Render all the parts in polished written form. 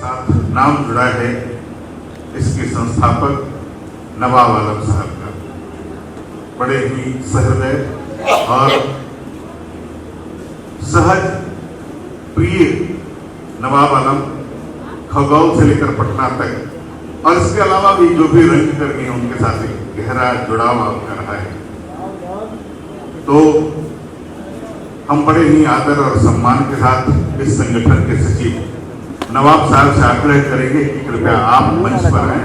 साथ नाम जुड़ा है इसके संस्थापक नवाब आलम साहब का। बड़े ही सहृदय और सहज प्रिय नवाब आलम खगौल से लेकर पटना तक और इसके अलावा भी जो भी रंगकर्मी हैं उनके साथ एक गहरा जुड़ाव आपका रहा है। तो हम बड़े ही आदर और सम्मान के साथ इस संगठन के सचिव नवाब साहब से आग्रह करेंगे कि कृपया आप मंच पर आए।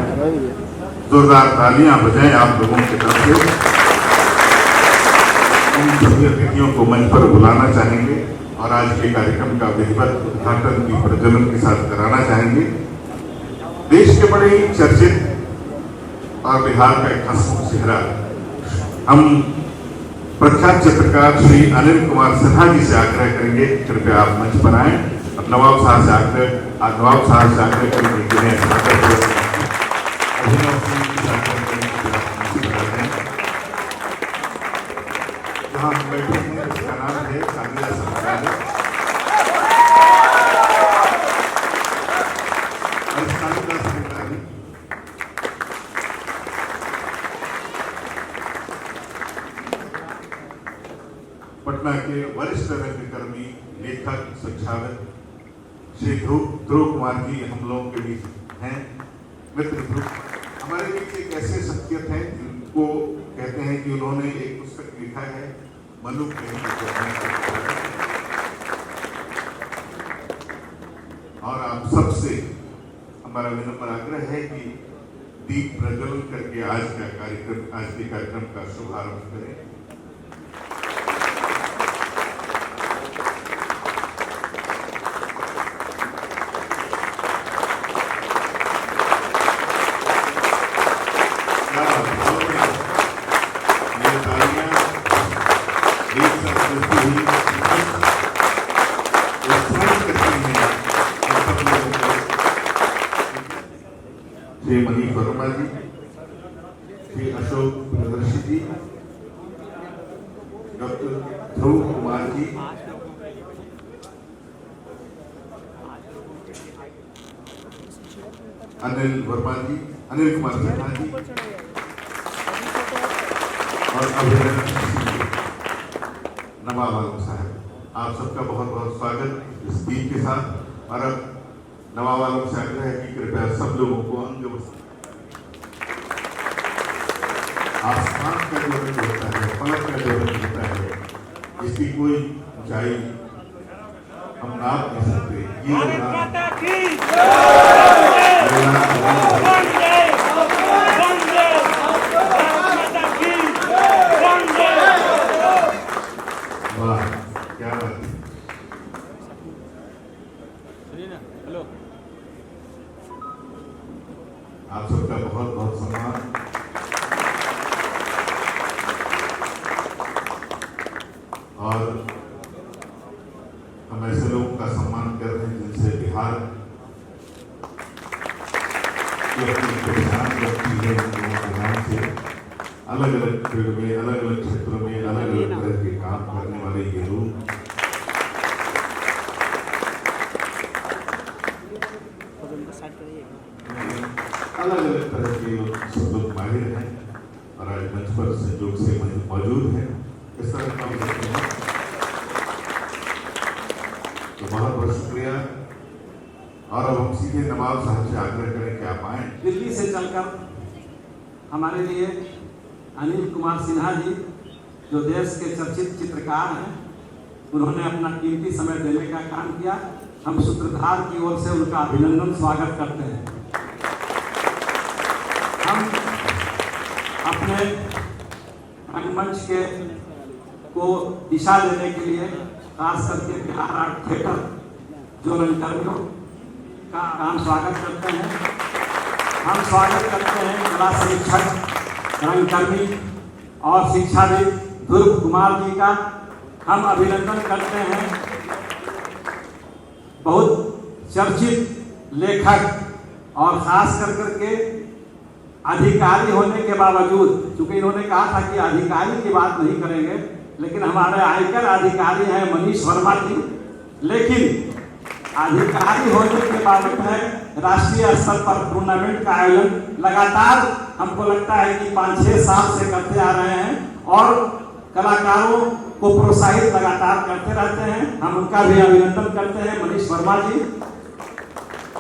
जोरदार तालियां बजाएं आप लोगों की तरफ से। उन सभी अतिथियों को मंच पर बुलाना चाहेंगे और आज के कार्यक्रम का विधिवत उद्घाटन की प्रज्वलन के साथ कराना चाहेंगे। देश के बड़े ही चर्चित और बिहार का एक हंसमुख चेहरा हम प्रख्यात चित्रकार श्री अनिल कुमार सिन्हा जी से आग्रह करेंगे कृपया आप मंच पर आए। अब नवाब साहब से आग्रह करेंगे जिन्हें जहाँ हम बैठे हैं इसका नाम है कालिया संग्रहालय। पटना के वरिष्ठ रंगकर्मी लेखक संचालक श्री ध्रुव कुमार जी हम लोगों के बीच हैं। मित्र ध्रुव हमारे बीच एक ऐसे शख्सियत हैं जिनको कहते हैं कि उन्होंने एक पुस्तक लिखा है मनुख और आप सबसे हमारा विनम्र आग्रह है कि दीप प्रज्वलन करके आज के कार्यक्रम का शुभारंभ करें। श्री मनीष वर्मा जी, श्री अशोक प्रदर्शी जी, डॉक्टर ध्रुव कुमार जी, अनिल कुमार सिन्हा जी और नवाब आलम साहब, आप सबका बहुत बहुत स्वागत इस गीत के साथ। और अब नवाब आलम से आग्रह है कि कृपया सब लोगों को अंग आसमान का जो रंग होता है, पलक का जो रंग होता है, इसकी कोई ऊंचाई हम नाप नहीं सकते। वाह क्या बात है। आप सबका बहुत बहुत सम्मान। और हम ऐसे लोगों का सम्मान कर रहे हैं जिनसे बिहार की अपनी पहचान रखती है। बिहार से अलग अलग फील्ड में, अलग अलग क्षेत्रों में अलग अलग तरह के काम करने वाले ये लोग अलग अलग तरह के सब लोग माहिर हैं और आज मंच पर संयोग से मौजूद हैं। इस तरह काम करते हैं तो बहुत बहुत शुक्रिया। और अब हम सीधे नवाब साहब से आग्रह करें कि आप आए। दिल्ली से चलकर हमारे लिए अनिल कुमार सिन्हा जी जो देश के चर्चित चित्रकार हैं, उन्होंने अपना कीमती समय देने का काम किया। हम सूत्रधार की ओर से उनका अभिनंदन स्वागत करते हैं। हम अपने रंगमंच के को दिशा देने के लिए खास करके बिहार आर्ट थिएटर जो रंगकर्मियों का हम स्वागत करते हैं। हम स्वागत करते हैं कला समीक्षक, रंगकर्मी और शिक्षाविद ध्रुव कुमार जी का। हम अभिनंदन करते हैं बहुत चर्चित लेखक और खास करके अधिकारी होने के बावजूद, चूंकि इन्होंने कहा था कि अधिकारी की बात नहीं करेंगे, लेकिन हमारे आयकर अधिकारी हैं मनीष वर्मा जी, लेकिन अधिकारी होने के बावजूद है राष्ट्रीय स्तर पर टूर्नामेंट का आयोजन लगातार हमको लगता है कि 5-6 साल से करते आ रहे हैं और कलाकारों को प्रोत्साहित लगातार करते रहते हैं। हम उनका भी अभिनंदन करते हैं। मनीष वर्मा जी,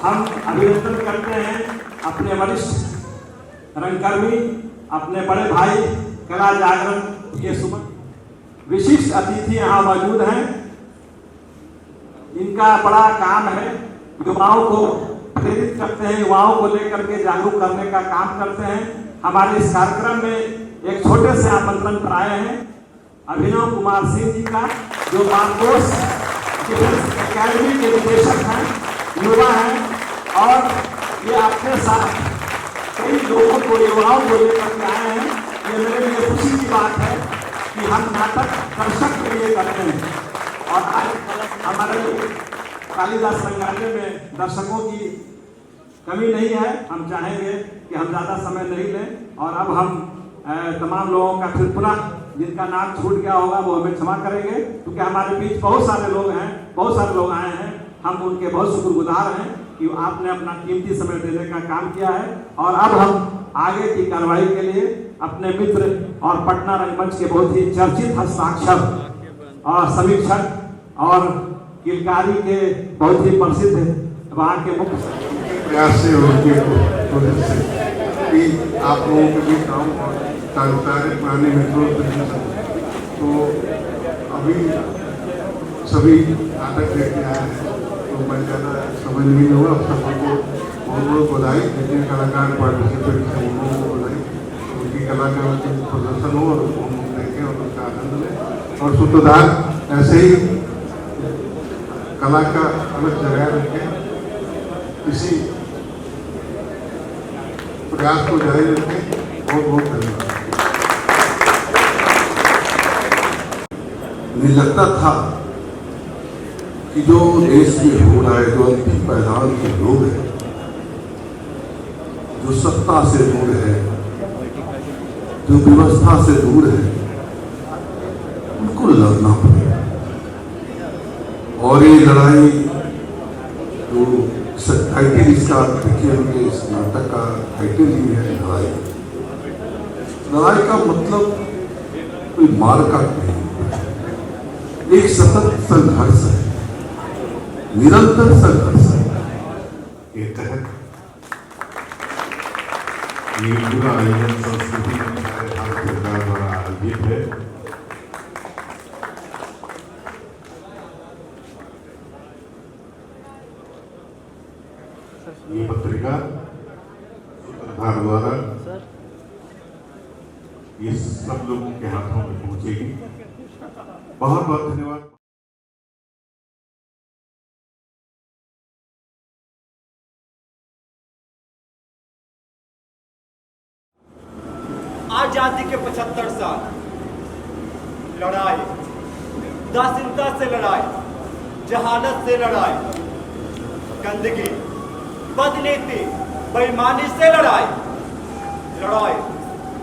हम अभिनंदन करते हैं अपने वरिष्ठ रंगकर्मी, अपने बड़े भाई कला जागरण के सुमन। विशिष्ट अतिथि यहाँ मौजूद हैं। इनका बड़ा काम है, युवाओं को प्रेरित करते हैं, युवाओं को लेकर के जागरूक करने का काम करते हैं। हमारे इस कार्यक्रम में एक छोटे से आमंत्रण पर आए हैं अभिनव कुमार सिंह जी का, जो मार्कोस डिफेंस एकेडमी के निदेशक हैं, युवा हैं, और ये अपने साथ कई लोगों को, युवाओं को लेकर के आए हैं। ये मेरे लिए खुशी की बात है कि हम नाटक दर्शक के लिए करते हैं और आज हमारे कालिदास संग्रहालय में दर्शकों की कमी नहीं है। हम चाहेंगे कि हम ज़्यादा समय नहीं लें और अब हम तमाम लोगों का फिर पुनः जिनका नाम छूट गया होगा वो हमें क्षमा करेंगे, क्योंकि हमारे बीच बहुत सारे लोग हैं, बहुत सारे लोग आए हैं। हम उनके बहुत शुक्रगुजार हैं कि आपने अपना कीमती समय देने का काम किया है। और अब हम आगे की कार्रवाई के लिए अपने मित्र और पटना रंगमंच के बहुत ही चर्चित हस्ताक्षर और समीक्षक और किलकारी के बहुत ही प्रसिद्ध वहाँ के मुख्य प्रयास से उनके कोशिश से कि आप लोगों के भी काम सारे पुराने मित्रों तो अभी सभी नाटक लेके आए हैं, तो मैं ज़्यादा समझ नहीं हुआ। सबको बहुत बहुत बधाई, जितने कलाकार पार्टिसिपेट हैं उन लोगों को बधाई। उनकी कला का प्रदर्शन हो और हम देखें और उसका आनंद लें। और सूत्रधार ऐसे ही कला का अलग जगह रखें, इसी प्रयास को जारी रखें। बहुत बहुत धन्यवाद। मुझे लगता था कि जो देश में हो रहा है, जो अंतिम पैदान के लोग हैं, जो सत्ता से दूर है, जो व्यवस्था से दूर है, उनको लड़ना पड़ेगा। और ये लड़ाई जो टाइटल इसका देखिए, उनके इस नाटक का टाइटल ही है लड़ाई। लड़ाई का मतलब कोई मारकाट नहीं, एक सतत संघर्ष है, निरंतर संघर्ष है। ये तहत ये पूरा आयोजन संस्कृति भारत सरकार द्वारा आयोजित है। ये पत्रिका सूत्रधार द्वारा ये सब लोगों के हाथों में पहुंचेगी। बहुत बहुत धन्यवाद। आजादी के 75 साल लड़ाई, दासिनता से लड़ाई, जहालत से लड़ाई, गंदगी, बदनीति, बेईमानी से लड़ाई। लड़ाई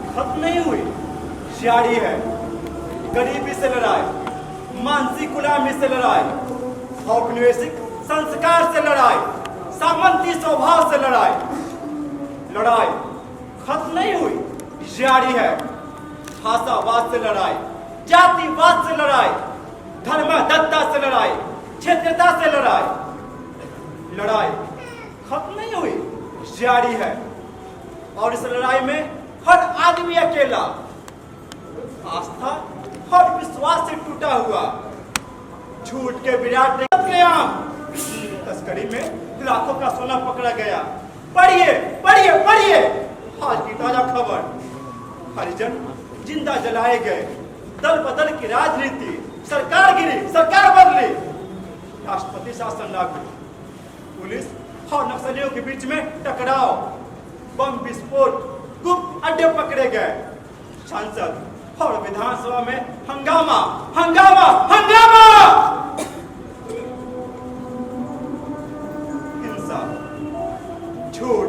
खत्म नहीं हुई, जारी है। गरीबी से लड़ाई, मानसिक गुलामी से लड़ाई, औपनिवेशिक संस्कार से लड़ाई, सामंती स्वभाव से लड़ाई। लड़ाई खत्म नहीं हुई, जारी है। भाषावाद से लड़ाई, जातिवाद से लड़ाई, धर्माधत्ता से लड़ाई, क्षेत्रता से लड़ाई। लड़ाई खत्म नहीं हुई, जारी है। और इस लड़ाई में हर आदमी अकेला, आस्था और विश्वास से टूटा हुआ, झूठ के विराट तस्करी में लाखों का सोना पकड़ा गया। पढ़िए पढ़िए पढ़िए आज की ताजा खबर। हरिजन जिंदा जलाए गए, दल बदल की राजनीति, सरकार गिरी, सरकार बदली, राष्ट्रपति शासन लागू, पुलिस और नक्सलियों के बीच में टकराव, बम विस्फोट, गुप्त अड्डे पकड़े गए, सांसद और विधानसभा में हंगामा हंगामा हंगामा। हिंसा, झूठ,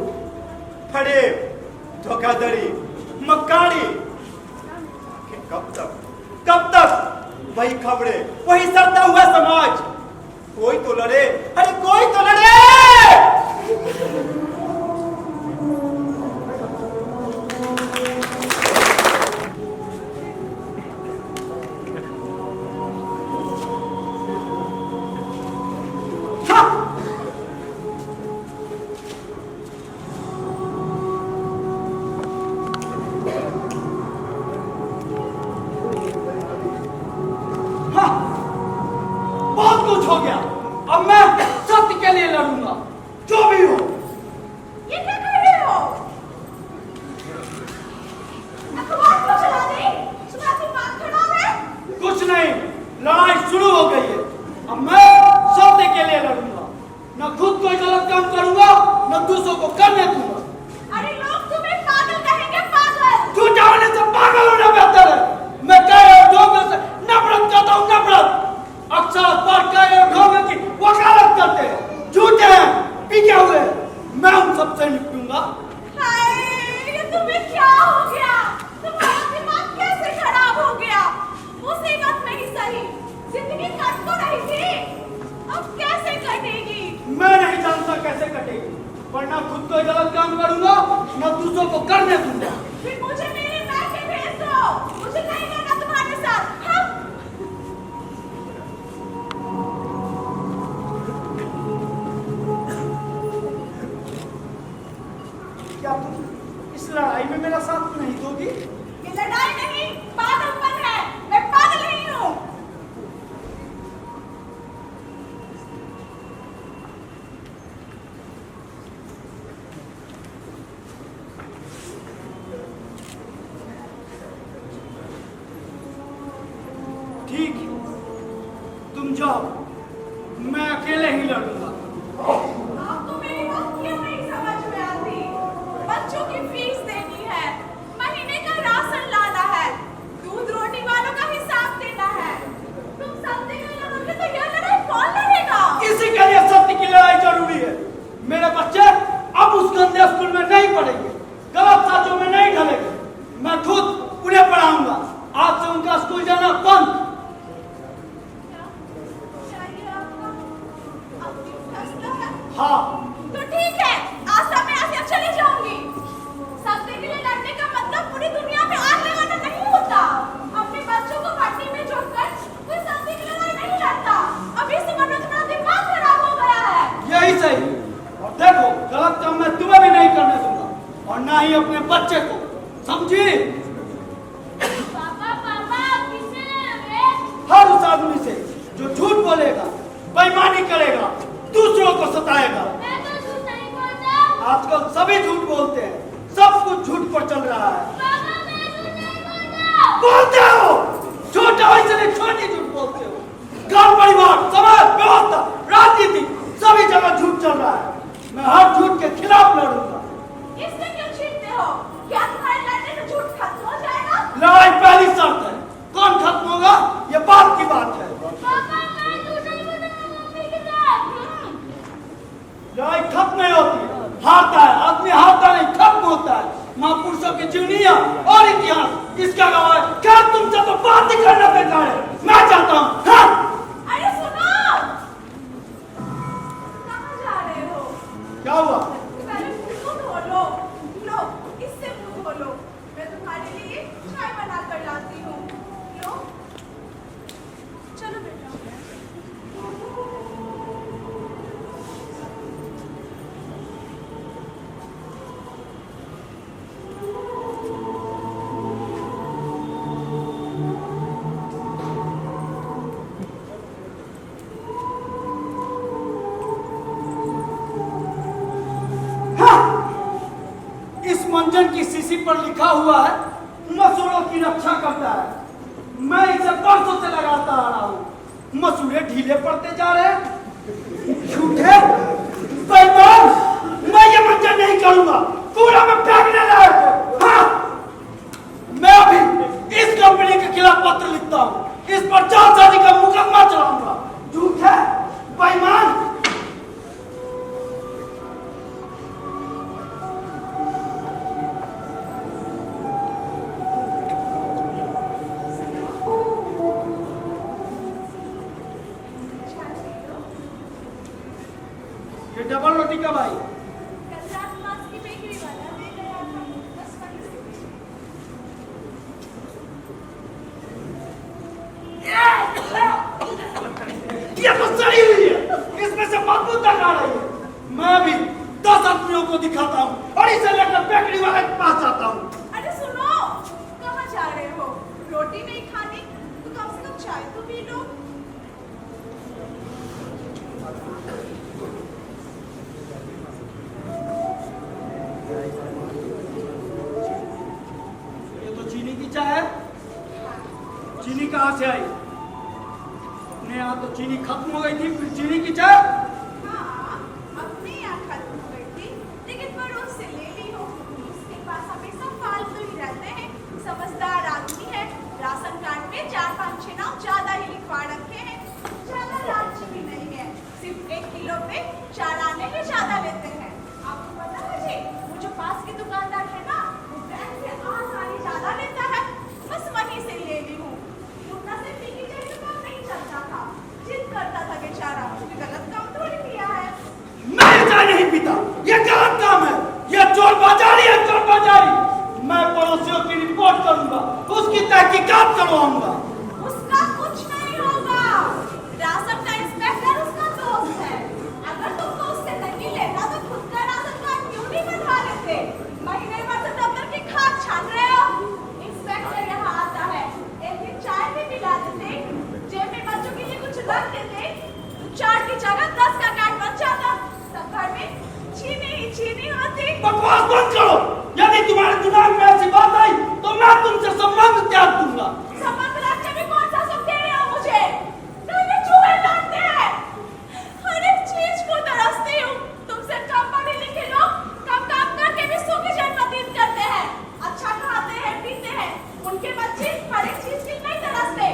फरेब, धोखाधड़ी, मक्कारी। कब तक वही खबरें, वही सड़ता हुआ समाज, कोई तो लड़े, अरे कोई तो लड़े। बहुत कुछ हो गया, अब मैं सत्य के लिए लड़ूंगा, जो भी हो। ये क्या कर रहे हो? अखबार क्यों चला रही? तुम्हारा दिमाग खराब है? कुछ नहीं, लड़ाई शुरू हो गई है। अब मैं सत्य के लिए लड़ूंगा, न खुद कोई गलत काम करूंगा, न दूसरों को करने दूंगा। अरे लोग तुम्हें पागल कहेंगे, पागल। झूठा होने से पागल होना बेहतर है। मैं कह रहा हूं लोगों से नफरत करता हूं, नफरत। अक्सर अखबार कह रहे लोगों की वकालत करते हैं, झूठे हैं, पीके हुए। मैं उन सबसे निपटूंगा। हाय, ये तुम्हें क्या हो गया? तुम्हारा दिमाग कैसे खराब हो गया? मुसीबत में ही सही, जिंदगी कट तो रही थी, अब कैसे कटेगी? मैं नहीं जानता कैसे कटेगी, पर ना खुद कोई गलत काम करूंगा, न दूसरों को करने दूंगा। फिर मुझे मेरे मैके भेज दो, मुझे नहीं रहना तुम्हारे साथ। हाँ? क्या तुम इस लड़ाई में मेरा साथ नहीं दोगी? ये लड़ाई नहीं, पागलपन है। मैं पागल नहीं हूँ। ठीक है, तुम जाओ, मैं अकेले ही लड़ूंगा। आपको मेरी बात क्यों नहीं समझ में आती? बच्चों की फीस देनी है, महीने का राशन लाना है, दूध रोटी वालों का हिसाब देना है। तुम सत्य के लिए लड़ोगे तो यह लड़ाई कौन लड़ेगा? इसी के लिए सत्य की लड़ाई जरूरी है। मेरे बच्चे अब उस गंदे स्कूल में नहीं पढ़ेंगे, गलत साथियों में नहीं ढलेंगे। मैं खुद उन्हें पढ़ाऊंगा। आज से उनका स्कूल जाना बंद। चाहिए आपका? आपकी फैसला है? हाँ, तो ठीक है, आज से मैं यहाँ से चली जाऊंगी। सत्य के लिए लड़ने का मतलब पूरी दुनिया में आग लगाना नहीं होता। अपने बच्चों को भट्टी में झोंककर कोई सत्य की लड़ाई नहीं लड़ता। अभी से मनोज मेरा दिमाग खराब हो गया है। यही सही। और देखो, गलत काम मैं तुम्हें भी नहीं करने दूंगा, और ना ही अपने बच्चे को, समझी? पापा पापा किससे लड़ोगे? हर उस आदमी से जो झूठ बोलेगा, बेईमानी करेगा, दूसरों को सताएगा। मैं तो झूठ नहीं बोलता। आजकल सभी झूठ बोलते हैं, सब कुछ झूठ पर चल रहा है। पापा मैं झूठ नहीं बोलता। बोलते हो, छोटा हो इसलिए छोटी झूठ बोलते हो। घर परिवार, समाज, व्यवस्था, राजनीति, सभी जगह झूठ चल रहा है। मैं हर झूठ के खिलाफ लड़ूंगा। इससे क्यों छीनते हो? क्या तुम्हारे लड़ने से झूठ खत्म हो जाएगा? लड़ाई पहली शर्त है, कौन खत्म होगा ये बात की बात है। पापा मैं झूठ नहीं बोलूंगा मम्मी के साथ। लड़ाई खत्म नहीं होती, हारता है आदमी, हारता नहीं, खत्म होता है। महापुरुषों की जीवनियां और इतिहास इसका गवाह है। क्या तुमसे तो बात ही करना बेकार है। मैं चाहता हूँ। हाँ? अरे सुनो, कहाँ जा रहे हो? क्या हुआ? पहले मुंह धो लो। लो, इससे मुंह धो लो। मैं तुम्हारे लिए चाय बना कर लाती हूँ। लो, चलो बेटा। इस मंजन की शीशी पर लिखा हुआ है, मसूरों की रक्षा करता है। मैं इसे बरसों से लगाता आ रहा हूँ। मसूरे ढीले पड़ते जा रहे हैं। झूठे, बेईमान, मैं ये मंजन नहीं करूंगा। पूरा में फेंकने लायक है। हाँ, मैं अभी इस कंपनी के खिलाफ पत्र लिखता हूँ। इस पर जालसाजी का मुकदमा चलाऊंगा। झूठे, बेईमान। चाय पी लो। ये डबल रोटी कब आई? कल रात पास की बेकरी वाला ले गया था, बस वहीं से ये तो सड़ी हुई है, इसमें से बदबू तक आ रही है। मैं भी 10 आदमियों को दिखाता हूँ और इसे लेकर बेकरी वाले के पास जाता हूँ। अरे सुनो, कहाँ जा रहे हो? रोटी नहीं खानी तो कम से कम चाय तो पी लो। ये तो चीनी की चाय है। चीनी कहाँ से आई? अपने यहाँ तो चीनी खत्म हो गई थी, फिर चीनी की चाय। हाँ, अपने यहाँ खत्म हो गई थी, लेकिन पड़ोस से ले ली हो। उसके पास हमेशा फालतू ही रहते हैं। समझदार आदमी है। राशन कार्ड पे 4-5-6 नाम ज्यादा ही लिखवा रखे हैं। ज्यादा लालची भी नहीं है। सिर्फ 1 किलो पे 4 आने ही ज्यादा लेते हैं। आपको पता है जी, वो जो पास की दुकानदार है ना, वो बैंक से 8 आने ज्यादा लेता है। बस वहीं से ले ली हूँ। उतना से पी की चाय तो काम नहीं चलता था। जिद करता था बेचारा, उसने गलत काम थोड़ी किया है। मैं चाय नहीं पीता, ये गलत काम है। ये चोर बाजारी है, चोर बाजारी। मैं पड़ोसियों की रिपोर्ट करूंगा, उसकी तहकीकात करवाऊंगा। उसका कुछ नहीं होगा। राशन का इंस्पेक्टर उसका दोस्त है। अगर तुमको उससे नहीं लेना तो खुद का राशन कार्ड क्यों नहीं बनवा लेते? महीने भर से दफ्तर की खाद छान रहे हो। इंस्पेक्टर यहाँ आता है, एक दिन चाय भी पिला देते, जेब में बच्चों के लिए कुछ रख देते, तो 4 की जगह 10 का कार्ड बन जाता। तब घर में चीनी ही चीनी होती। बकवास बंद करो। यदि तुम्हारे दिमाग में ऐसी बात आई तो मैं तुमसे संबंध त्याग दूंगा। संबंध रखने में कौन सा सुख दे रहे हो मुझे? तुमने चूहे लौटते हैं। हर एक चीज को तरसती हूँ। तुमसे कम पढ़े लिखे लोग कम काम करके भी सुखी जीवन व्यतीत करते हैं। अच्छा खाते हैं, पीते हैं। उनके बच्चे हर एक चीज की नहीं तरसते।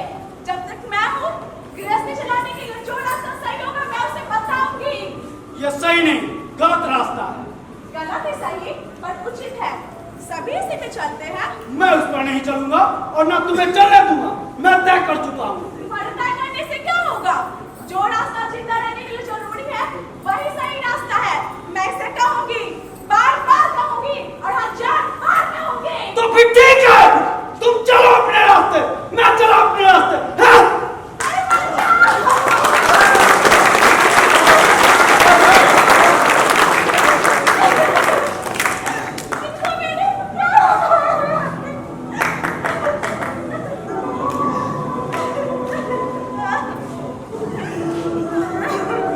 जब तक मैं हूँ, गृहस्थी चलाने के लिए जो रास्ता सही होगा मैं उसे बताऊंगी। ये सही नहीं, गलत रास्ता है। गलत ही सही पर उचित है। सभी इसी पे चलते हैं। मैं उस पर नहीं चलूंगा और ना तुम्हें चलने दूंगा। मैं तय कर चुका हूँ। तुम्हारे तय करने से क्या होगा? जो रास्ता जिंदा रहने के लिए जरूरी है, वही सही रास्ता है। मैं इसे कहूंगी, बार-बार कहूंगी और 1000 बार कहूंगी। तो फिर ठीक है, तुम चलो अपने रास्ते, मैं चला अपने रास्ते। हाँ?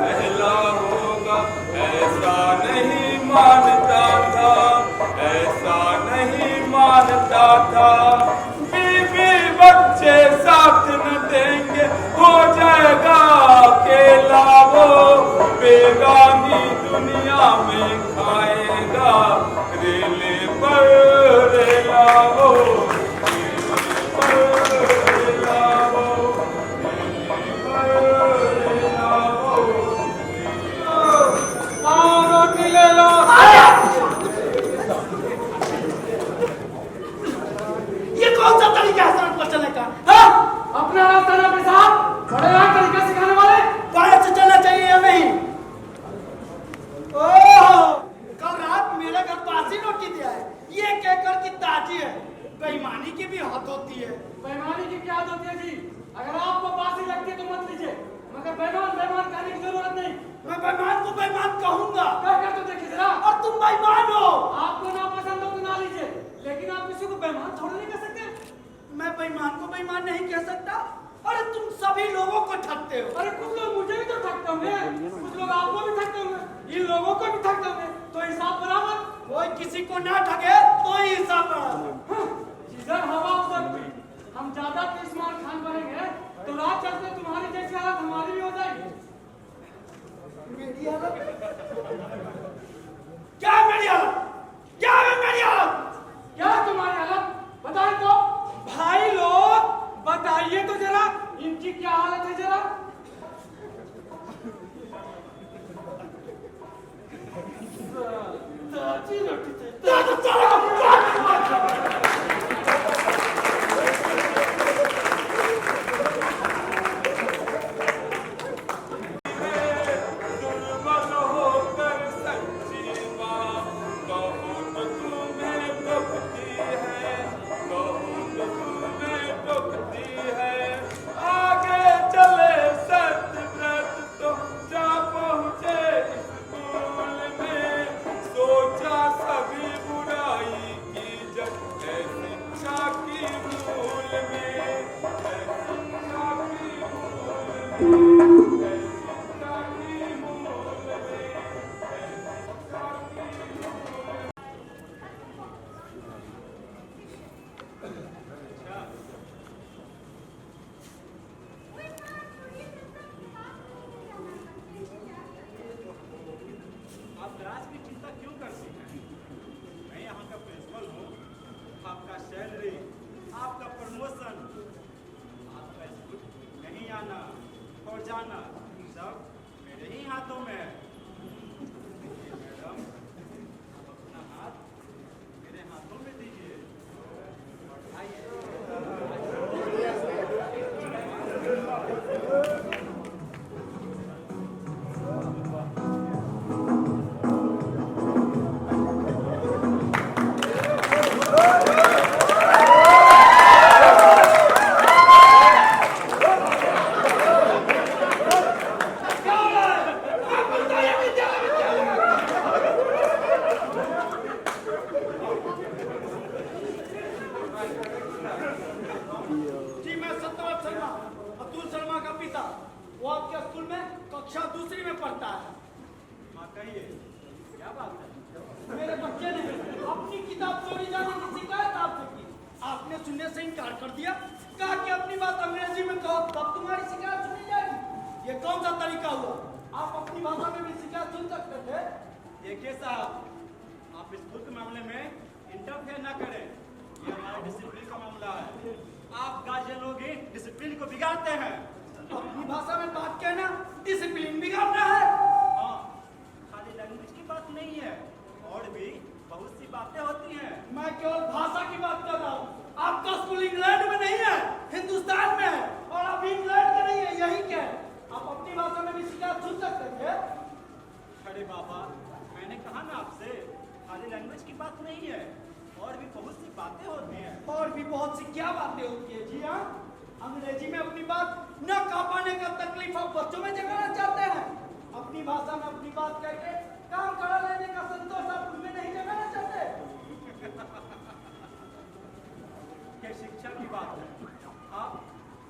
पहला होगा ऐसा नहीं मानता था, ऐसा नहीं मानता था। बीवी बच्चे साथ न देंगे, हो जाएगा अकेला वो। बेगानी दुनिया में खाएगा, रेले पर रेला वो, रेले पर रेला वो, रेले पर रेला वो। आओ रोटी ले लो। ये कौन सा तरीका है सड़क पर चलने का? हाँ? अपना रास्ता ना प्रसाद, बड़े रात तरीका सिखाने वाले। बाहर से चलना चाहिए या नहीं? ओह, कल रात मेरे घर बासी रोटी दिया है, ये कहकर कि ताजी है। बेईमानी की भी हद होती है। बेईमानी की क्या आदत है जी? अगर आपको बासी लगती है तो मत लीजिए, मगर बेईमान बेईमान कहने की जरूरत नहीं। मैं बेईमान को बेईमान कहूंगा। कहकर तो देखिए जरा। और तुम बेईमान हो। आपको ना पसंद हो तो ना लीजिए, लेकिन आप किसी को बेईमान थोड़ी नहीं कह सकते। मैं बेईमान को बेईमान नहीं कह सकता। अरे तुम सभी लोगों को ठगते हो। अरे कुछ लोग मुझे भी तो ठगते होंगे, कुछ लोग आपको भी ठगते होंगे, इन लोगों को भी ठगते होंगे, तो हिसाब बराबर। कोई किसी को ना ठगे तो ही हिसाब बराबर। जिधर हवा उधर भी। हम ज्यादा तीसमान खान बनेंगे तो रात चलते तुम्हारी जैसी हालत हमारी भी हो जाएगी। मेरी हालत? क्या मेरी हालत? क्या है मेरी हालत? क्या तुम्हारी हालत बताएं तो? भाई लोग बताइए तो जरा, इनकी क्या हालत है जरा। ताजी रोटी थे। दुर्बल होकर कहिए क्या बात है? मेरे बच्चे ने अपनी किताब चोरी जाने की शिकायत आपसे की। आपने सुनने से इनकार कर दिया, कहा कि अपनी बात अंग्रेजी में कहो तब तुम्हारी शिकायत सुनी जाएगी। ये कौन सा तरीका हुआ? आप अपनी भाषा में भी शिकायत सुन सकते थे। देखिए साहब, आप स्कूल के मामले में इंटरफेयर ना करें, ये हमारा डिसिप्लिन का मामला है। आप गार्जियन लोग ही डिसिप्लिन को बिगाड़ते हैं। अपनी भाषा में बात कहना डिसिप्लिन बिगाड़ना है। हाँ, खाली लैंग्वेज की बात नहीं है, और भी बहुत सी बातें होती हैं। मैं केवल भाषा की बात कर रहा हूँ। आपका स्कूल इंग्लैंड में नहीं है, हिंदुस्तान में है, और आप इंग्लैंड के नहीं है, यही क्या है? आप अपनी भाषा में भी शिकायत सुन सकते थे। अरे बाबा, मैंने कहा ना आपसे, खाली लैंग्वेज की बात नहीं है, और भी बहुत सी बातें होती हैं। और भी बहुत सी क्या बातें होती है? जी हाँ, अंग्रेजी में अपनी बात न कह पाने का तकलीफ आप बच्चों में जगाना चाहते हैं। अपनी भाषा में अपनी बात कह के काम करा लेने का संतोष आप उनमें नहीं जगाना चाहते। ये शिक्षा की बात है, आप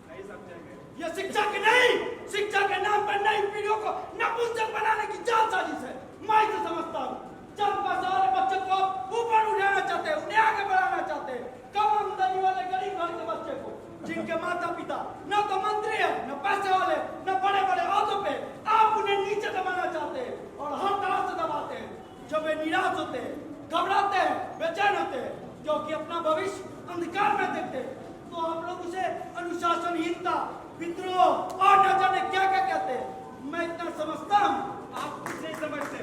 नहीं समझेंगे। ये शिक्षा की नहीं, शिक्षा के नाम पर नई पीढ़ियों को नपुंसक बनाने की जाल साजिश है। मैं इसे समझता हूँ। चंद पैसे वाले बच्चों को ऊपर उठाना चाहते हैं, उन्हें आगे बढ़ाना चाहते हैं। कम आमदनी वाले गरीब घर के बच्चे को, जिनके माता पिता न तो मंत्री है, न पैसे वाले, न बड़े बड़े औहदों पे, आप उन्हें नीचे दबाना चाहते हैं और हर तरह से दबाते हैं। जब वे निराश होते हैं, घबराते हैं, बेचैन होते हैं, क्योंकि अपना भविष्य अंधकार में देखते हैं, तो आप लोग उसे अनुशासनहीनता, विद्रोह और न जाने क्या क्या कहते हैं। मैं इतना समझता हूँ। आप कुछ नहीं समझते।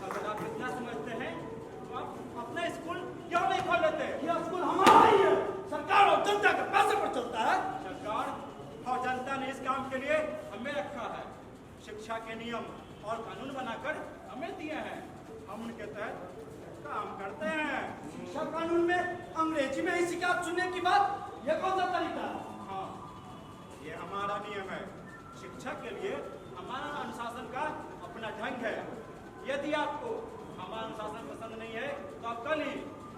अगर आप इतना समझते हैं तो आप अपना स्कूल क्यों नहीं खोल लेते? यह स्कूल हमारा ही है, सरकार और जनता के पैसे पर चलता है। सरकार और जनता ने इस काम के लिए हमें रखा है। शिक्षा के नियम और कानून बनाकर हमें दिए हैं, हम उनके तहत काम करते हैं। शिक्षा कानून में अंग्रेजी में ही शिकायत सुनने की बात, यह कौन सा तरीका है? हाँ, ये हमारा नियम है। शिक्षा के लिए हमारा अनुशासन का अपना ढंग है। यदि आपको हमारा अनुशासन पसंद नहीं है तो आप कल ही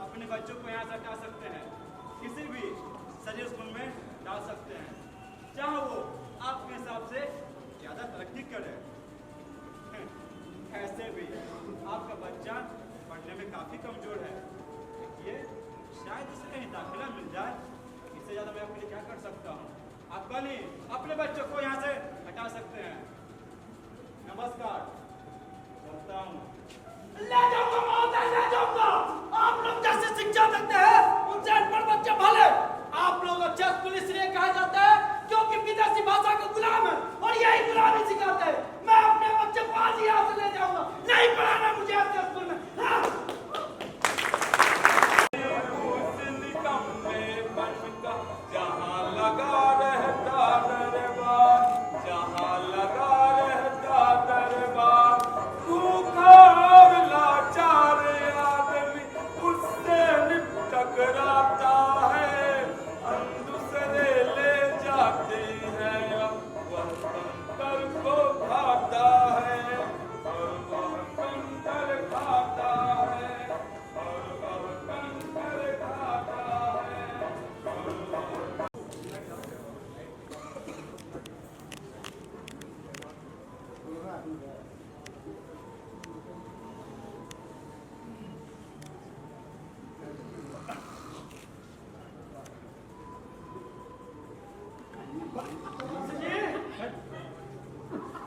अपने बच्चों को यहाँ से हटा सकते हैं, किसी भी सजी स्कूल में डाल सकते हैं, चाहे वो आपके हिसाब से ज़्यादा तरक्की करे। ऐसे भी आपका बच्चा पढ़ने में काफ़ी कमज़ोर है, देखिए शायद उसे कहीं दाखिला मिल जाए। इससे ज़्यादा मैं आपके लिए क्या कर सकता हूँ? आप कल ही अपने बच्चों को यहाँ से हटा सकते हैं। नमस्कार, चलता हूँ। ले जाऊंगा महोदय, ले जाऊंगा। आप लोग जैसे शिक्षा देते हैं उनसे अनपढ़ बच्चे भले। आप लोग अच्छे स्कूल इसलिए कहा जाता है क्योंकि विदेशी भाषा के गुलाम है और यही गुलामी सिखाते हैं। मैं अपने बच्चे को आज ही यहाँ से ले जाऊंगा, नहीं पढ़ाना मुझे अच्छे स्कूल में। हाँ। जहाँ लगा रहता दरबार, जहाँ लगा रहता दरबार, भूखा और लाचार आदमी उससे टकराता है। दूसरे ले जाते हैं, वह कंकर को खाता है, और वह कंकर खाता है, और वह कंकर खाता है।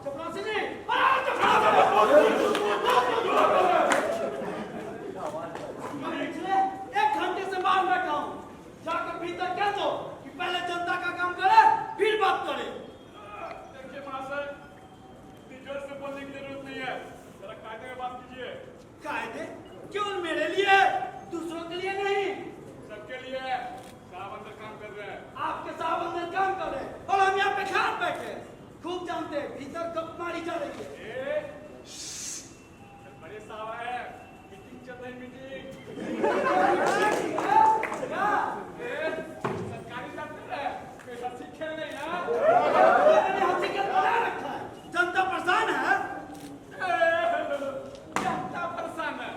चपरासी जी, मैं पिछले 1 घंटे से बाहर बैठा हूँ। जाकर भीतर कह दो कि पहले जनता का काम करे, फिर बात करे। देखिए मास्टर, इतनी जोर से बोलने की जरूरत नहीं है, जरा कायदे में बात कीजिए। कायदे केवल मेरे लिए, दूसरों के लिए नहीं। सबके लिए है, साहब अंदर काम कर रहे हैं। आपके साहब अंदर काम कर रहे हैं और हम यहाँ पे खाट बैठे हैं। खूब जानते हैं भीतर गप मारी जा रही है। बड़े साहब है, मीटिंग चल रही, मीटिंग। क्या? सरकारी दफ्तर है, पैसा सीखे नहीं है। मैंने हकीकत बना रखा है। जनता परेशान है। जनता परेशान है,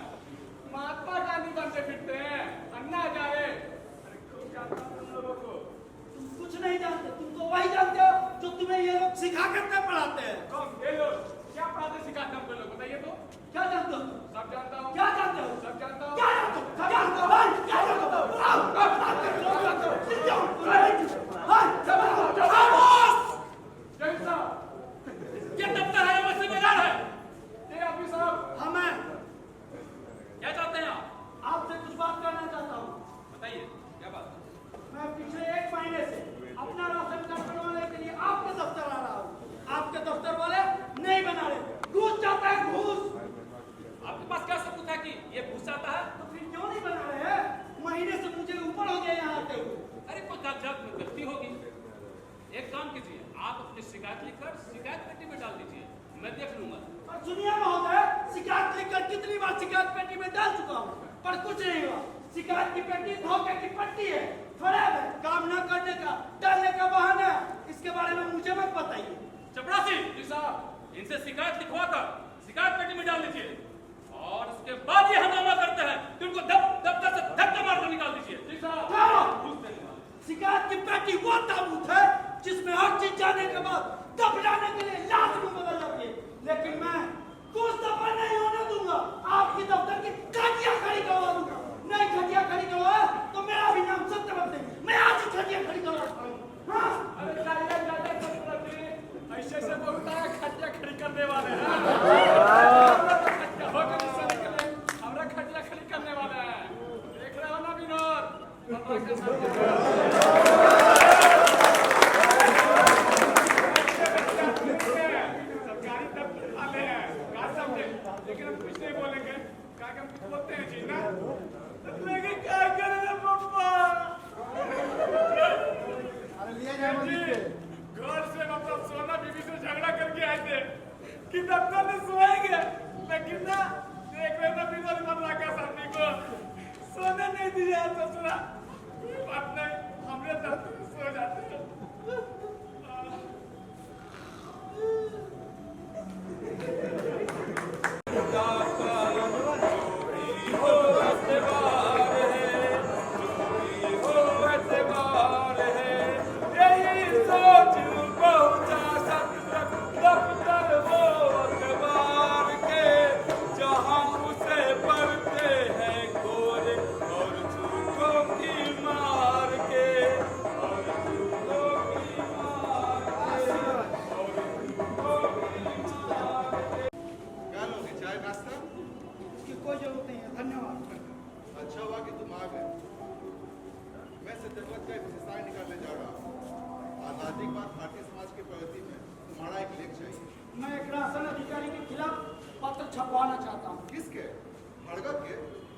महात्मा गांधी बनते फिरते हैं, अन्ना हजारे। अरे खूब जानता हूं तुम लोगों को। तुम कुछ नहीं जानते, तुम तो वही जानते हो जो तुम्हें ये लोग सिखा करके पढ़ाते हैं। कौन ये लोग? क्या पढ़ाते सिखाते हमको लोग बताइए तो। क्या जानते हो? सब जानता हूँ। क्या जानते हो? सब जानता हूँ। क्या जानते हो? सब जानते हो? भाई, क्या जानते हो? जय साहब, ये दफ्तर है या मस्जिद बाजार है? ये ऑफिस साहब। हमें क्या चाहते हैं आप? आपसे कुछ बात करना चाहता हूँ। बताइए, क्या बात? मैं पिछले 1 महीने से अपना राशन कार्ड बनवाने के लिए आपके दफ्तर आ रहा हूँ। आपके दफ्तर वाले नहीं बना रहे। घूस चाहता है, घूस। आपके पास क्या सबूत है कि ये घुस जाता है? तो फिर क्यों नहीं बना रहे हैं? महीने से मुझे ऊपर हो गया यहाँ आते हुए। अरे कोई कागजात में गलती होगी। एक काम कीजिए, आप अपनी शिकायत लिखकर शिकायत पेटी में डाल दीजिए, मैं देख लूंगा। और सुनिए महोदय, शिकायत लिखकर कितनी बार शिकायत पेटी में डाल चुका हूँ, पर कुछ नहीं हुआ। शिकायत की पेटी धोखे की पट्टी है, फरेब है, काम न करने का, डालने का बहाना है। इसके बारे में मुझे मत बताइए। चपरासी जी साहब, इनसे शिकायत लिखवा कर शिकायत पेटी में डाल दीजिए और उसके बाद ये हंगामा करते हैं कि उनको दफ्तर से धक्का मारकर निकाल दीजिए। जी साहब, घूस देने वाले। शिकायत की पेटी वो ताबूत है जिसमें हर चीज जाने के बाद दफनाने के लिए लाश में बदल जाती है, लेकिन मैं कुछ दफा नहीं होने दूंगा। आपकी दफ्तर की खटिया खड़ी करवा दूंगा। नहीं खटिया खड़ी करवाया तो मेरा भी नाम सत्यवत नहीं, मैं आज ही खटिया खड़ी करवाता हूँ। हाँ? अरे ऐसे ऐसे बोलता है, खटिया खड़ी करने वाले हैं। हमारा खटिया खड़ी करने वाले हैं। देख रहे हो ना विनोद? सरकारी दफ्तर वाले हैं, क्या समझे? लेकिन हम कुछ नहीं बोलेंगे, क्या हम कुछ बोलते हैं जी ना? लेकिन क्या करें पापा? घर से मतलब सोना बीबी से झगड़ा करके आए थे कि दफ्तर में सोएंगे, लेकिन ना देख रहे थे विनोद बदला का सामने को सोने नहीं दिया। ससुरा कोई बात नहीं, हमने दफ्तर में सो जाते हैं। क्या लोगे, चाय नाश्ता? इसकी कोई जरूरत नहीं है, धन्यवाद। अच्छा हुआ कि तुम आ गए। मैं सत्यव्रत का एक विशेषाय निकालने जा रहा हूँ। आजादी के बाद भारतीय समाज की प्रगति में तुम्हारा एक लेख चाहिए। मैं एक राशन अधिकारी के खिलाफ पत्र छपवाना चाहता हूँ। किसके? हड़गप के?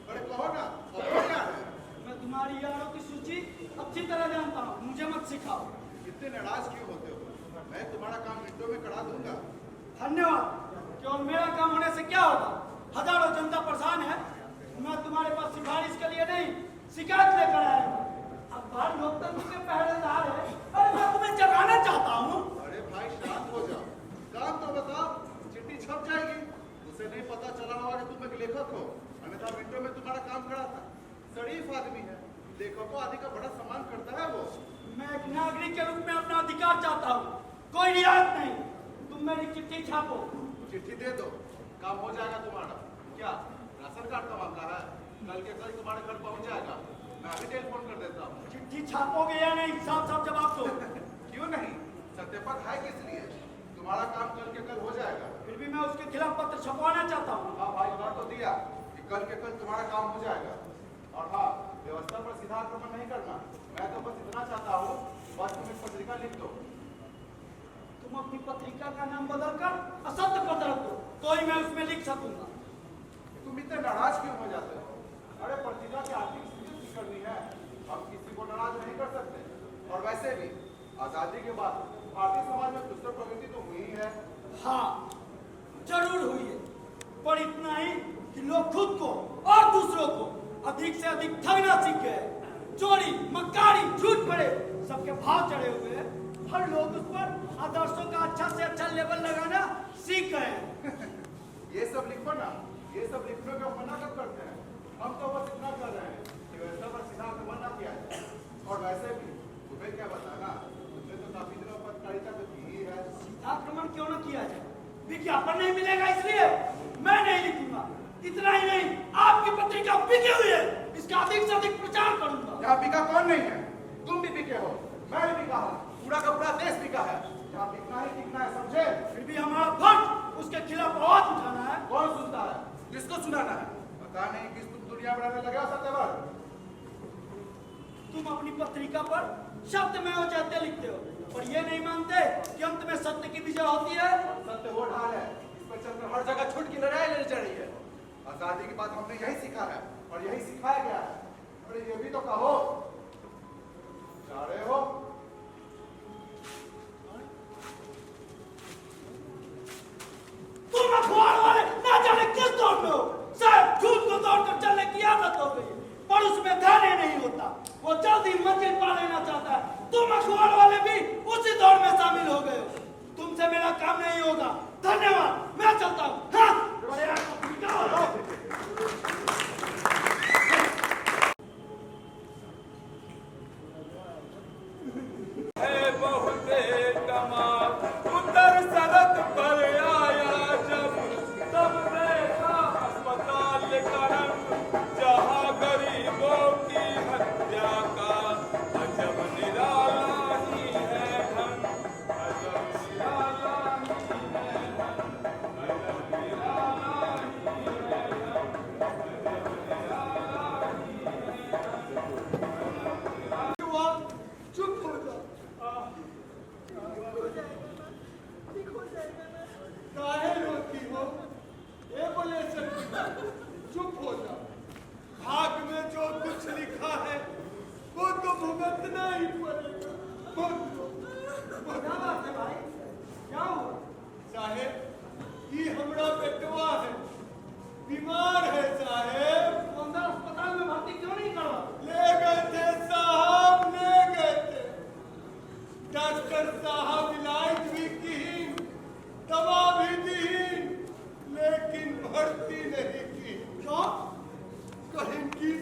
अरे कहो ना, और क्या है? मैं तुम्हारी यारों की सूची अच्छी तरह जानता हूँ, मुझे मत सिखाओ। इतने नाराज क्यों होते हो? मैं तुम्हारा काम मिनटों में करा दूंगा। धन्यवाद। केवल मेरा काम होने से क्या होगा? हजारों जनता परेशान है। मैं तुम्हारे पास सिफारिश के लिए नहीं, शिकायत लेकर आया हूँ। अब बाहर लोकतंत्र के पहरेदार है, अरे मैं तुम्हें जगाना चाहता हूँ। अरे भाई शांत हो जाओ, काम तो बताओ। चिट्ठी छप जाएगी, उसे नहीं पता चला होगा कि तुम एक लेखक हो, अन्यथा मिनटों में तुम्हारा काम खड़ा था। शरीफ आदमी है, लेखकों आदि का बड़ा सम्मान करता है वो। मैं एक नागरिक के रूप में अपना अधिकार चाहता हूँ, कोई रियायत नहीं। तुम मेरी चिट्ठी छापो। चिट्ठी दे दो, काम हो जाएगा तुम्हारा। क्या राशन कार्ड का मामला है? कल के कल तुम्हारे घर पहुंच जाएगा। मैं अभी टेलीफोन कर देता हूँ। चिट्ठी छापोगे या नहीं, साफ साफ जवाब दो। क्यों नहीं, सत्यपथ है किस लिए? तुम्हारा काम कल के कल हो जाएगा। फिर भी मैं उसके खिलाफ पत्र छपवाना चाहता हूँ। हाँ भाई, बात तो दिया कि कल के कल तुम्हारा काम हो जाएगा। और हाँ, व्यवस्था पर सीधा आक्रमण नहीं करना। मैं तो बस इतना चाहता हूँ, बस तुम एक पत्रिका लिख दो। तुम अपनी पत्रिका का नाम बदलकर असत्य पत्र रख दो, तो ही मैं उसमें लिख सकूंगा। तुम इतने नाराज क्यों हो जाते हो? अरे पत्रिका की आर्थिक स्थिति ठीक करनी है, हम किसी को नाराज नहीं कर सकते। और वैसे भी आजादी के बाद भारतीय समाज में कुछ तो प्रगति तो हुई है। हाँ, जरूर हुई है, पर इतना ही कि लोग खुद को और दूसरों को अधिक से अधिक ठगना सीख गए। चोरी, मक्कारी, झूठ भरे सबके भाव चढ़े हुए हैं। हर लोग उस पर आदर्शों का अच्छा से अच्छा लेबल लगाना सीख गए हैं। ये सब लिखो ना, ये सब लिखने का मना कब करते हैं? हम तो बस इतना कर रहे हैं कि व्यवस्था पर सीधा आक्रमण न किया जाए। और वैसे भी तुम्हें क्या बताना, तुमने तो काफी दिनों पत्रकारिता तो की ही है। आक्रमण क्यों न किया जाए? विज्ञापन नहीं मिलेगा इसलिए मैं नहीं लिखूंगा। बिके हुए हैं, इसका अधिक से अधिक प्रचार करूंगा। यहाँ बिका कौन नहीं है? तुम भी बिके हो, मैं भी बिका हूँ, पूरा का पूरा देश बिका है। यहाँ बिकना ही बिकना है, समझे? फिर भी हमारा फर्ज उसके खिलाफ आवाज उठाना है। कौन सुनता है? किसको सुनाना है? पता नहीं किस तुम दुनिया बनाने लगे हो सत्यवान। तुम अपनी पत्रिका पर शब्द में हो जाते लिखते हो और ये नहीं मानते कि अंत में सत्य की विजय होती है। सत्य वो ढाल है, इस पर चलकर हर जगह छूट की लड़ाई लड़ी जा रही है। आजादी के बाद हमने यही सीखा है और यही सिखाया गया है। अरे ये भी तो कहो, जा रहे हो? तुम अखबार वाले ना जाने किस दौर में हो। शायद झूठ को दौड़कर चलने की आदत हो गई, पर उसमें धैर्य नहीं होता। वो जल्दी मंजिल पा लेना चाहता है। तुम अखबार वाले भी उसी दौड़ में शामिल हो गए हो। तुमसे मेरा काम नहीं होगा। धन्यवाद, मैं चलता हूँ। हाँ? उतर सड़क पर आया जब, तब देखा अस्पताल करम, जहाँ गरीबों की हत्या का अजब निराला ही है ढंग, अजब निराला ही है ढंग, अजब निराला ही है ढंग, अजब निराला ही है ढंग। चुप हो जाओ। काहे रोती हो? ये बोले चुप हो जाओ। भाग में जो कुछ लिखा है वो तो भुगतना ही पड़ेगा। क्या बात है भाई? क्या हुआ? साहेब, ये हमरा बेटवा है, बीमार है साहेब। अंदर अस्पताल में भर्ती क्यों नहीं करवा? ले गए थे साहब, ले गए थे। डॉक्टर साहब इलाज भी की, दवा भी दी, लेकिन भर्ती नहीं की। क्यों? कहीं की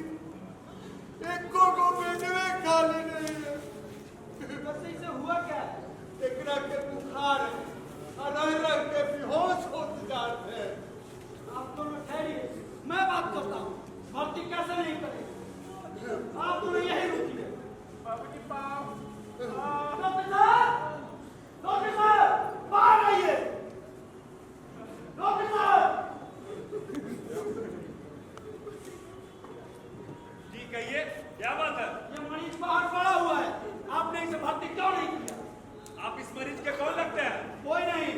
एको को बेडवे खाली नहीं है। वैसे इसे हुआ क्या है? एकरा के बुखार है और रह के बेहोश हो जाते हैं। आप दोनों ठहरिए, मैं बात करता हूँ। भर्ती कैसे नहीं करेंगे? आप दोनों यही रुकिए। बाबूजी पाँव। डॉक्टर साहब, बाहर आइए। डॉक्टर साहब, जी कहिए, क्या बात है? ये मरीज बाहर पड़ा हुआ है, आपने इसे भर्ती क्यों नहीं किया? आप इस मरीज के कौन लगते हैं? कोई नहीं,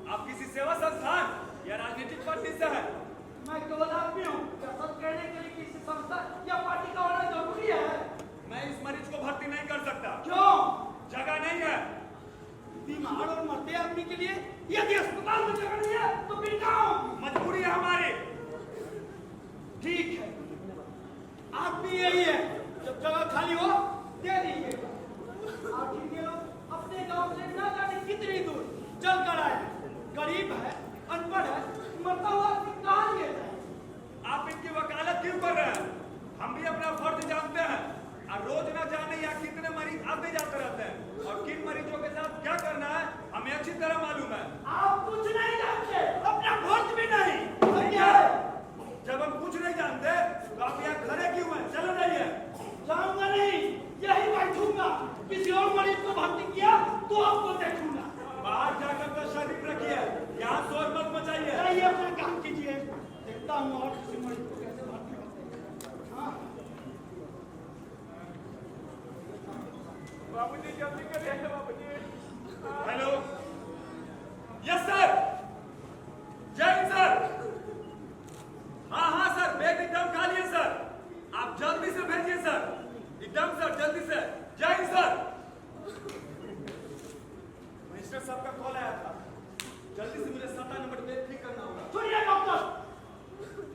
आप किसी सेवा संस्थान या राजनीतिक पार्टी से हैं? मैं केवल आदमी हूँ। क्या सब कहने के लिए किसी संस्था या पार्टी का होना जरूरी है? मैं इस मरीज को भर्ती नहीं कर सकता, क्यों? जगह नहीं है। बीमार और मरते आदमी के लिए यदि अस्पताल में जगह नहीं है तो फिर कहाँ होगी? मजबूरी है हमारी। ठीक है, आदमी यही है, जब जगह खाली हो दे दीजिएगा। आखिर ये लोग अपने गांव से न जाने कितनी दूर चल कर आए हैं। गरीब है, अनपढ़ है, मरता हुआ आदमी कहाँ ले जाए? आप इनकी वकालत क्यों कर रहे हैं? हम भी अपना फर्ज जानते हैं और रोज न जाने या कितने मरीज आते जाते रहते हैं और किन मरीजों के साथ क्या करना है हमें अच्छी तरह मालूम है। आप कुछ नहीं जानते, अपना फर्ज भी नहीं। जब हम कुछ नहीं जानते तो आप यहाँ खड़े क्यों हैं? चलो जाइए। जाऊंगा नहीं, यही बैठूंगा। किसी और मरीज को भर्ती किया तो आपको देखूंगा। बाहर जाकर तो शरीफ रखिए, यहाँ शोर मत मचाइए। जाइए, अपना काम कीजिए। देखता हूँ और किसी मरीज को कैसे भर्ती करते हैं। हाँ। बाबूजी जल्दी करिए बाबूजी। हेलो, यस सर, जय हिंद सर। हाँ सर, बेड एकदम खाली है सर, आप जल्दी से भेजिए सर, एकदम सर जल्दी से। जय हिंद सर। मिनिस्टर साहब का कॉल आया था, जल्दी से मुझे 7 नंबर बेड ठीक करना होगा। सुनिए डॉक्टर,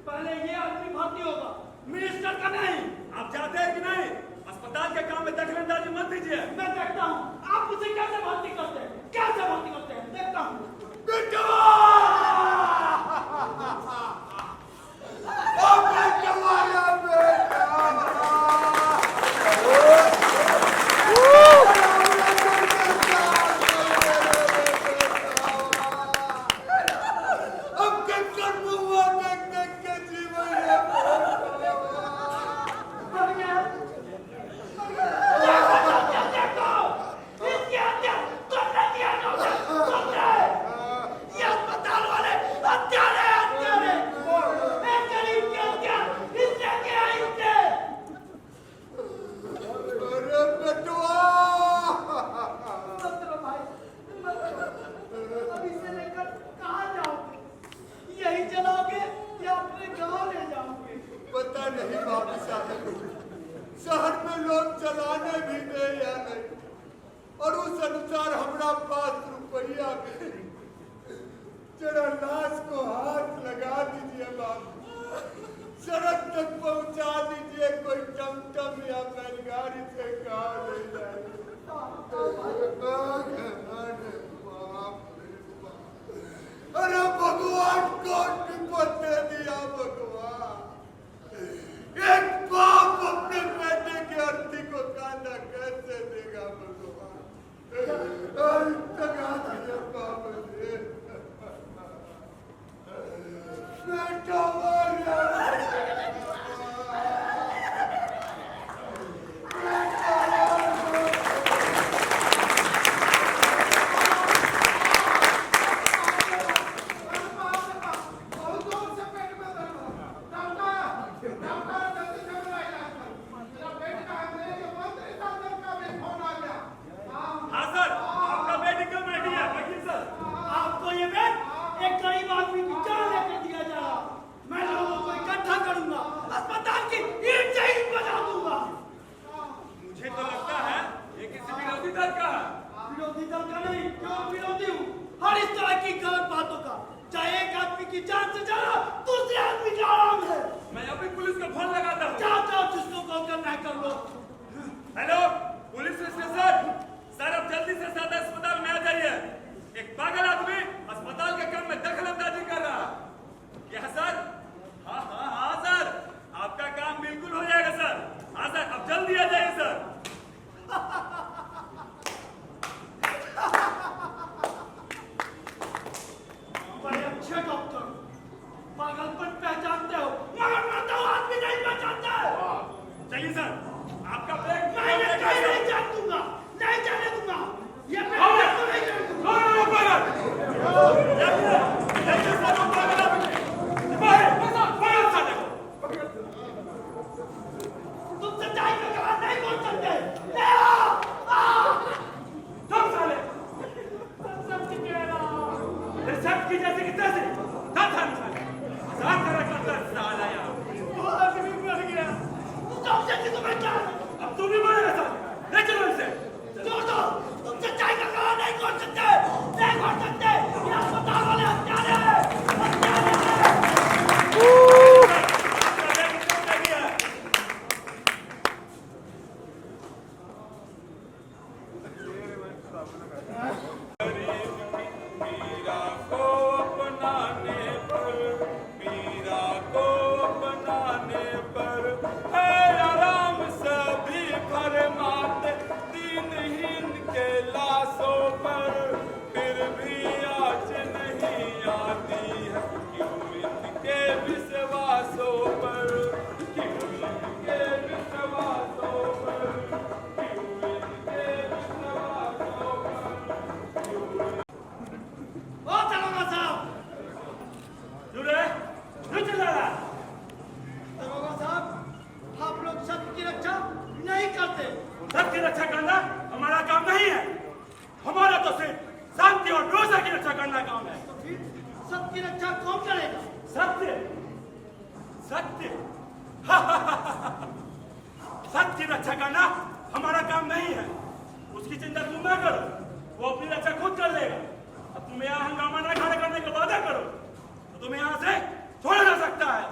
पहले ये आदमी भर्ती होगा, मिनिस्टर का नहीं। आप चाहते हैं कि नहीं? अस्पताल के काम में दखलंदाजी मत दीजिए। मैं देखता हूँ, आप उसे पता नहीं वापस आए। शहर में लोग चलाने भी दे या नहीं, और उस अनुसार हमारा 5 रुपया भी। जरा लाश को हाथ लगा दीजिए बाबू, सड़क तक पहुंचा दीजिए, कोई टमटम या बैलगाड़ी से कहा ले जाए। अरे भगवान को टिपट दे दिया भगवान। एक बाप अपने बेटे की अर्थी को कांधा कैसे देगा भगवान? तगा दिया बाप ने। बेटा मारा हाँ सर, आपका मेडिकल में है वकील सर। आपको ये बेड एक गरीब आदमी की जान लेकर दिया जा रहा। मैं लोगों को इकट्ठा करूंगा, अस्पताल की ईंट से ईंट बजा दूंगा। मुझे तो लगता है ये किसी विरोधी दल का है। विरोधी दल का नहीं, क्यों विरोधी हूँ? हर इस तरह की गलत बातों का चाहे एक आदमी की जान से ज्यादा दूसरे आदमी का आराम है। मैं अभी पुलिस को फोन लगाता हूँ। जाओ जाओ, जिसको कॉल करना है कर लो। हेलो पुलिस स्टेशन सर, अब जल्दी से ज्यादा अस्पताल में आ जाइए। एक पागल आदमी अस्पताल के काम में दखलंदाजी कर रहा है। क्या सर? हाँ हाँ हाँ सर, आपका काम बिल्कुल हो जाएगा सर। हाँ सर, अब जल्दी आ जाइए सर। बड़े अच्छे डॉक्टर, पागलपन पहचानते हो, मगर मरता हुआ आदमी नहीं पहचानते। चलिए सर, आपका ब्रेक मैं ये कहीं नहीं जाने दूंगा, नहीं जाने दूंगा। ये मैं तो नहीं जाने दूंगा। तुम सच्चाई का गवाह नहीं बोल सकते। ले आओ, आओ। तुम साले सब कह रहा ये सब की जैसे कि तैसे था साले साथ तरह का साला यार। वो आदमी मर गया। तुम सच्ची तुम्हें क्या? अब तू भी मरेगा साले। ले चलो इसे। छोड़ दो, तुम सच्चाई का गवाह नहीं बोल सकते, नहीं बोल सकते। ये अस्पताल वाले हत्यारे हैं, हत्यारे हैं। मीरा को अपनाने पर है आराम सभी फरमाते, दीनहीन के लाशों पर फिर भी आज नहीं आती है। क्यों इनके विश्वासों पर, क्यों इनके विश्वासों पर, क्यों इनके विश्वासों पर, क्यों ओ दरोगा साहब, दरोगा साहब, आप लोग सत्य की रक्षा नहीं करते। सत्य की रक्षा करना हमारा काम नहीं है। हमारा तो सिर्फ शांति और व्यवस्था की रक्षा करना काम है। तो फिर सत्य की रक्षा कौन करेगा? सत्य सत्य सत्य की रक्षा करना हमारा काम नहीं है। उसकी चिंता तुम ना करो, वो अपनी रक्षा खुद कर लेगा। अब तुम यहाँ हंगामा न खड़ा करने का वादा करो तो तुम्हें यहाँ से छोड़ा जा सकता है।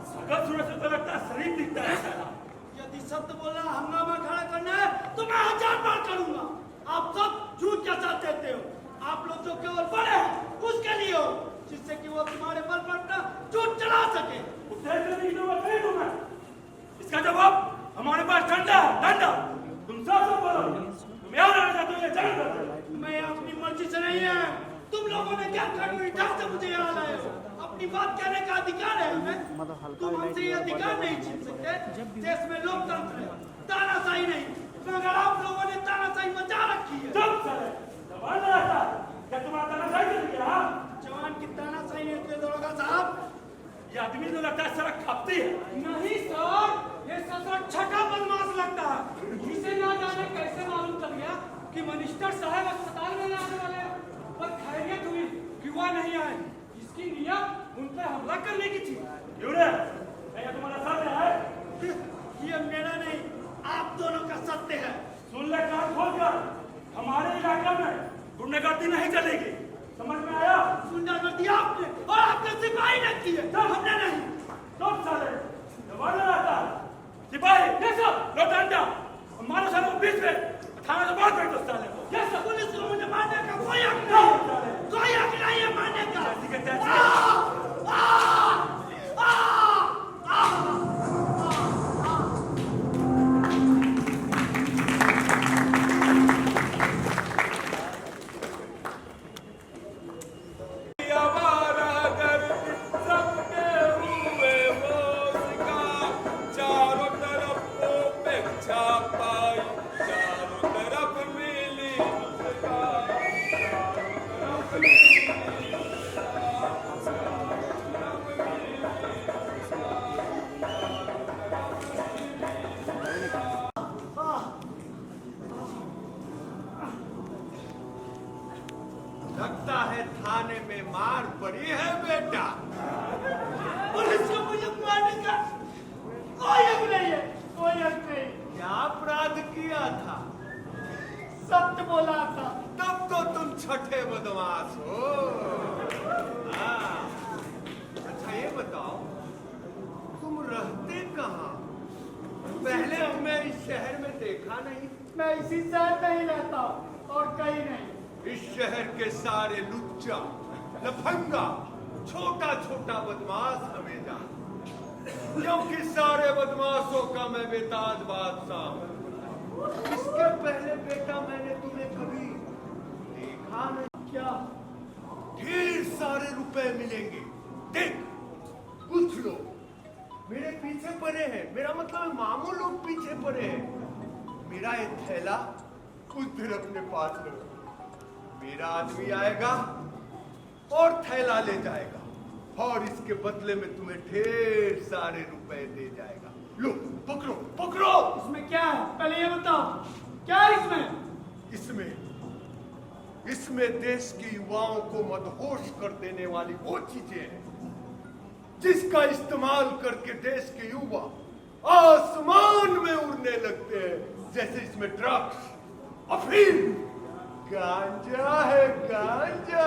सकल सूरज से तो लगता है शरीर दिखता है साला। यदि सत्य बोलना हंगामा खड़ा करना है तो मैं 1000 बार करूंगा। आप सब झूठ का साथ देते हो। आप लोग जो केवल बड़े हैं उसके लिए हो, जिससे कि वो तुम्हारे बल पर अपना झूठ चला सके। उसे करने की जरूरत नहीं तुम्हें। इसका जवाब हमारे पास डंडा है, डंडा। तुम सब बोलो, तुम यहाँ रहना चाहते हो या जाना चाहते हो? मैं अपनी मर्जी से नहीं है। तुम लोगों ने क्या कानूनी ढंग से मुझे यहाँ लाए हो? अपनी बात कहने का अधिकार है हमें। तुम हमसे ये अधिकार नहीं छीन सकते। देश में लोकतंत्र है, तानाशाही नहीं। मगर आप लोगों ने तानाशाही मचा रखी है। चुप साले, जवान रहता है। क्या तुम्हारा तानाशाही चल गया? हाँ? जवान की तानाशाही नहीं होती है दरोगा साहब। ये आदमी तो लगता है सड़क कांपती है। नहीं सर, कि मिनिस्टर साहब अस्पताल में आने वाले हैं, पर खैरियत हुई कि वह नहीं आए। इसकी नीयत उन पर हमला करने की थी। क्या तुम्हारा सत्य है? ये मेरा नहीं, आप दोनों का सत्य है। सुन ले कान खोलकर, हमारे इलाके में गुंडागर्दी नहीं चलेगी, समझ में आया? गुंडागर्दी आपने और आपने सिपाही ने की है, हमने नहीं। सब साले जवान रहता सिपाही कैसा लो डंडा मारो साले को बीच में थाना से बाहर फेंको साले को। कैसा पुलिस को मुझे मारने का कोई हक नहीं, कोई हक नहीं है मारने का। चारों तरफ उपेक्षा पाई, चारों तरफ मिली मुस्कान, चारों तरफ मिली लगता है थाने में मार पड़ी है बेटा। पुलिस को मुझे मारने का कोई हक नहीं है, कोई हक नहीं। क्या अपराध किया था? सत्य बोला था। तब तो तुम छठे बदमाश हो। हाँ। अच्छा ये बताओ, तुम रहते कहाँ? पहले हमें इस शहर में देखा नहीं। मैं इसी शहर में ही रहता हूँ और कहीं नहीं। इस शहर के सारे लुच्चा, लफंगा, छोटा छोटा बदमाश हमें जानते, क्योंकि सारे बदमाशों का मैं बेताज बादशाह हूँ। इसके पहले बेटा मैंने तुम्हें कभी देखा नहीं। क्या? ढेर सारे रुपए मिलेंगे। देख, कुछ लोग मेरे पीछे पड़े हैं, मेरा मतलब मामू लोग पीछे पड़े हैं। मेरा ये थैला कुछ देर अपने पास रखो। मेरा आदमी आएगा और थैला ले जाएगा और इसके बदले में तुम्हें ढेर सारे रुपए दे जाएगा। लो पकड़ो पकड़ो। इसमें क्या है पहले ये बताओ, क्या है इसमें? इसमें देश के युवाओं को मदहोश कर देने वाली वो चीजें हैं जिसका इस्तेमाल करके देश के युवा आसमान में उड़ने लगते हैं। जैसे इसमें ड्रग्स, अफीम, गांजा है, गांजा।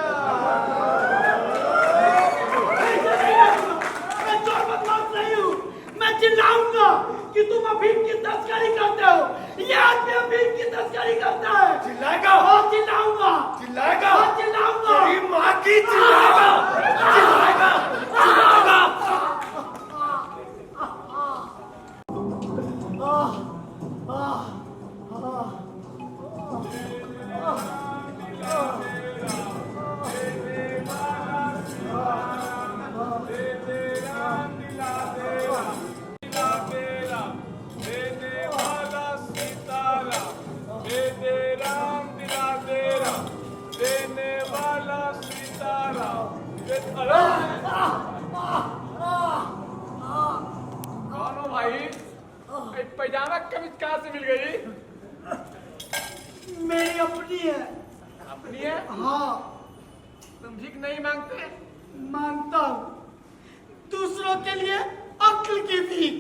मैं चोर बदमाश नहीं हूँ। मैं चिल्लाऊंगा कि तुम अफीम की तस्करी करते हो। ये आदमी अफीम की तस्करी करता है। चिल्लाएगा? हाँ चिल्लाऊंगा। चिल्लाएगा? हाँ चिल्लाऊंगा। तेरी माँ की चिल्लाएगा? चिल्लाएगा? चिल्लाएगा? कौन हो भाई? पैजामा कमीज कहाँ से मिल गई? मेरी अपनी है। अपनी है? हाँ तुम भीख नहीं मांगते? मानता हूँ, दूसरों के लिए अक्ल की भीख।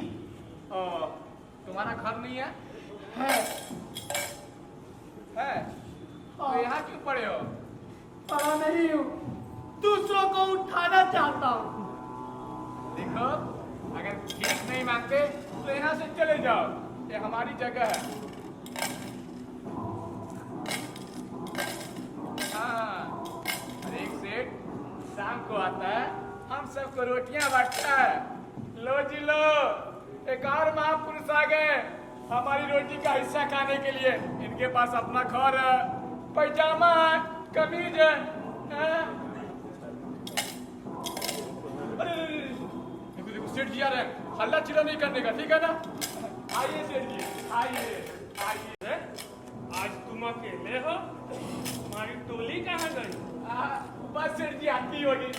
तुम्हारा घर नहीं है? है। तो यहाँ क्यों पड़े हो? पढ़ा नहीं हूँ, दूसरों को उठाना चाहता हूँ। देखो, अगर भीख नहीं मांगते तो यहाँ से चले जाओ, ये हमारी जगह है। हाँ, एक सेठ शाम को आता है, हम सबको रोटियां बांटता है। लो जी लो, एक और महापुरुष आ गए हमारी रोटी का हिस्सा खाने के लिए। इनके पास अपना घर है, पैजामा है, कमीज है। अरे देखो सेठ जी आ रहे हैं, हल्ला चिल्ला नहीं करने का, ठीक है ना? आइए सेठ जी, आइए आइए। आज तुम अकेले हो? हमारी टोली कहाँ गई? बस सेठ जी आती होगी।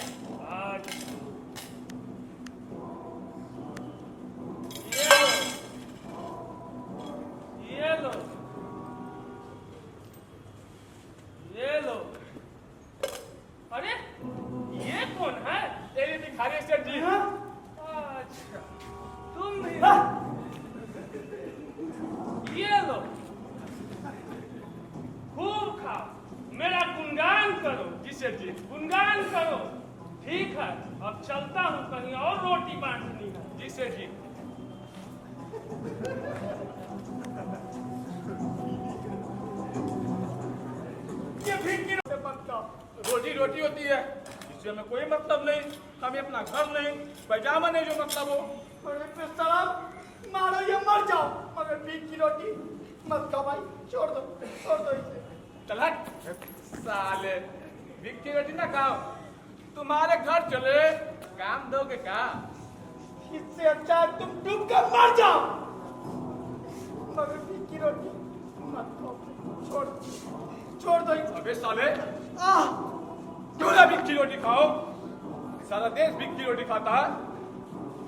ये लो, ये लो। सेठ जी। ये भीख की से बनता रोटी रोटी होती है, इससे हमें कोई मतलब नहीं। हमें अपना घर नहीं, पैजामा नहीं, जो मतलब हो। अरे बेशरम, मारो या मर जाओ, मगर भीख की रोटी मत खाओ भाई, छोड़ दो इसे। चल हट साले, भीख की रोटी ना खाओ, तुम्हारे घर चले काम दोगे क्या? इससे अच्छा है तुम डूब कर मर जाओ, मगर भीख की रोटी मत खाओ, छोड़ दो इसे। अबे साले, आह, क्यों ना भीख की रोटी खाओ? सारा देश भीख की रोटी खाता है,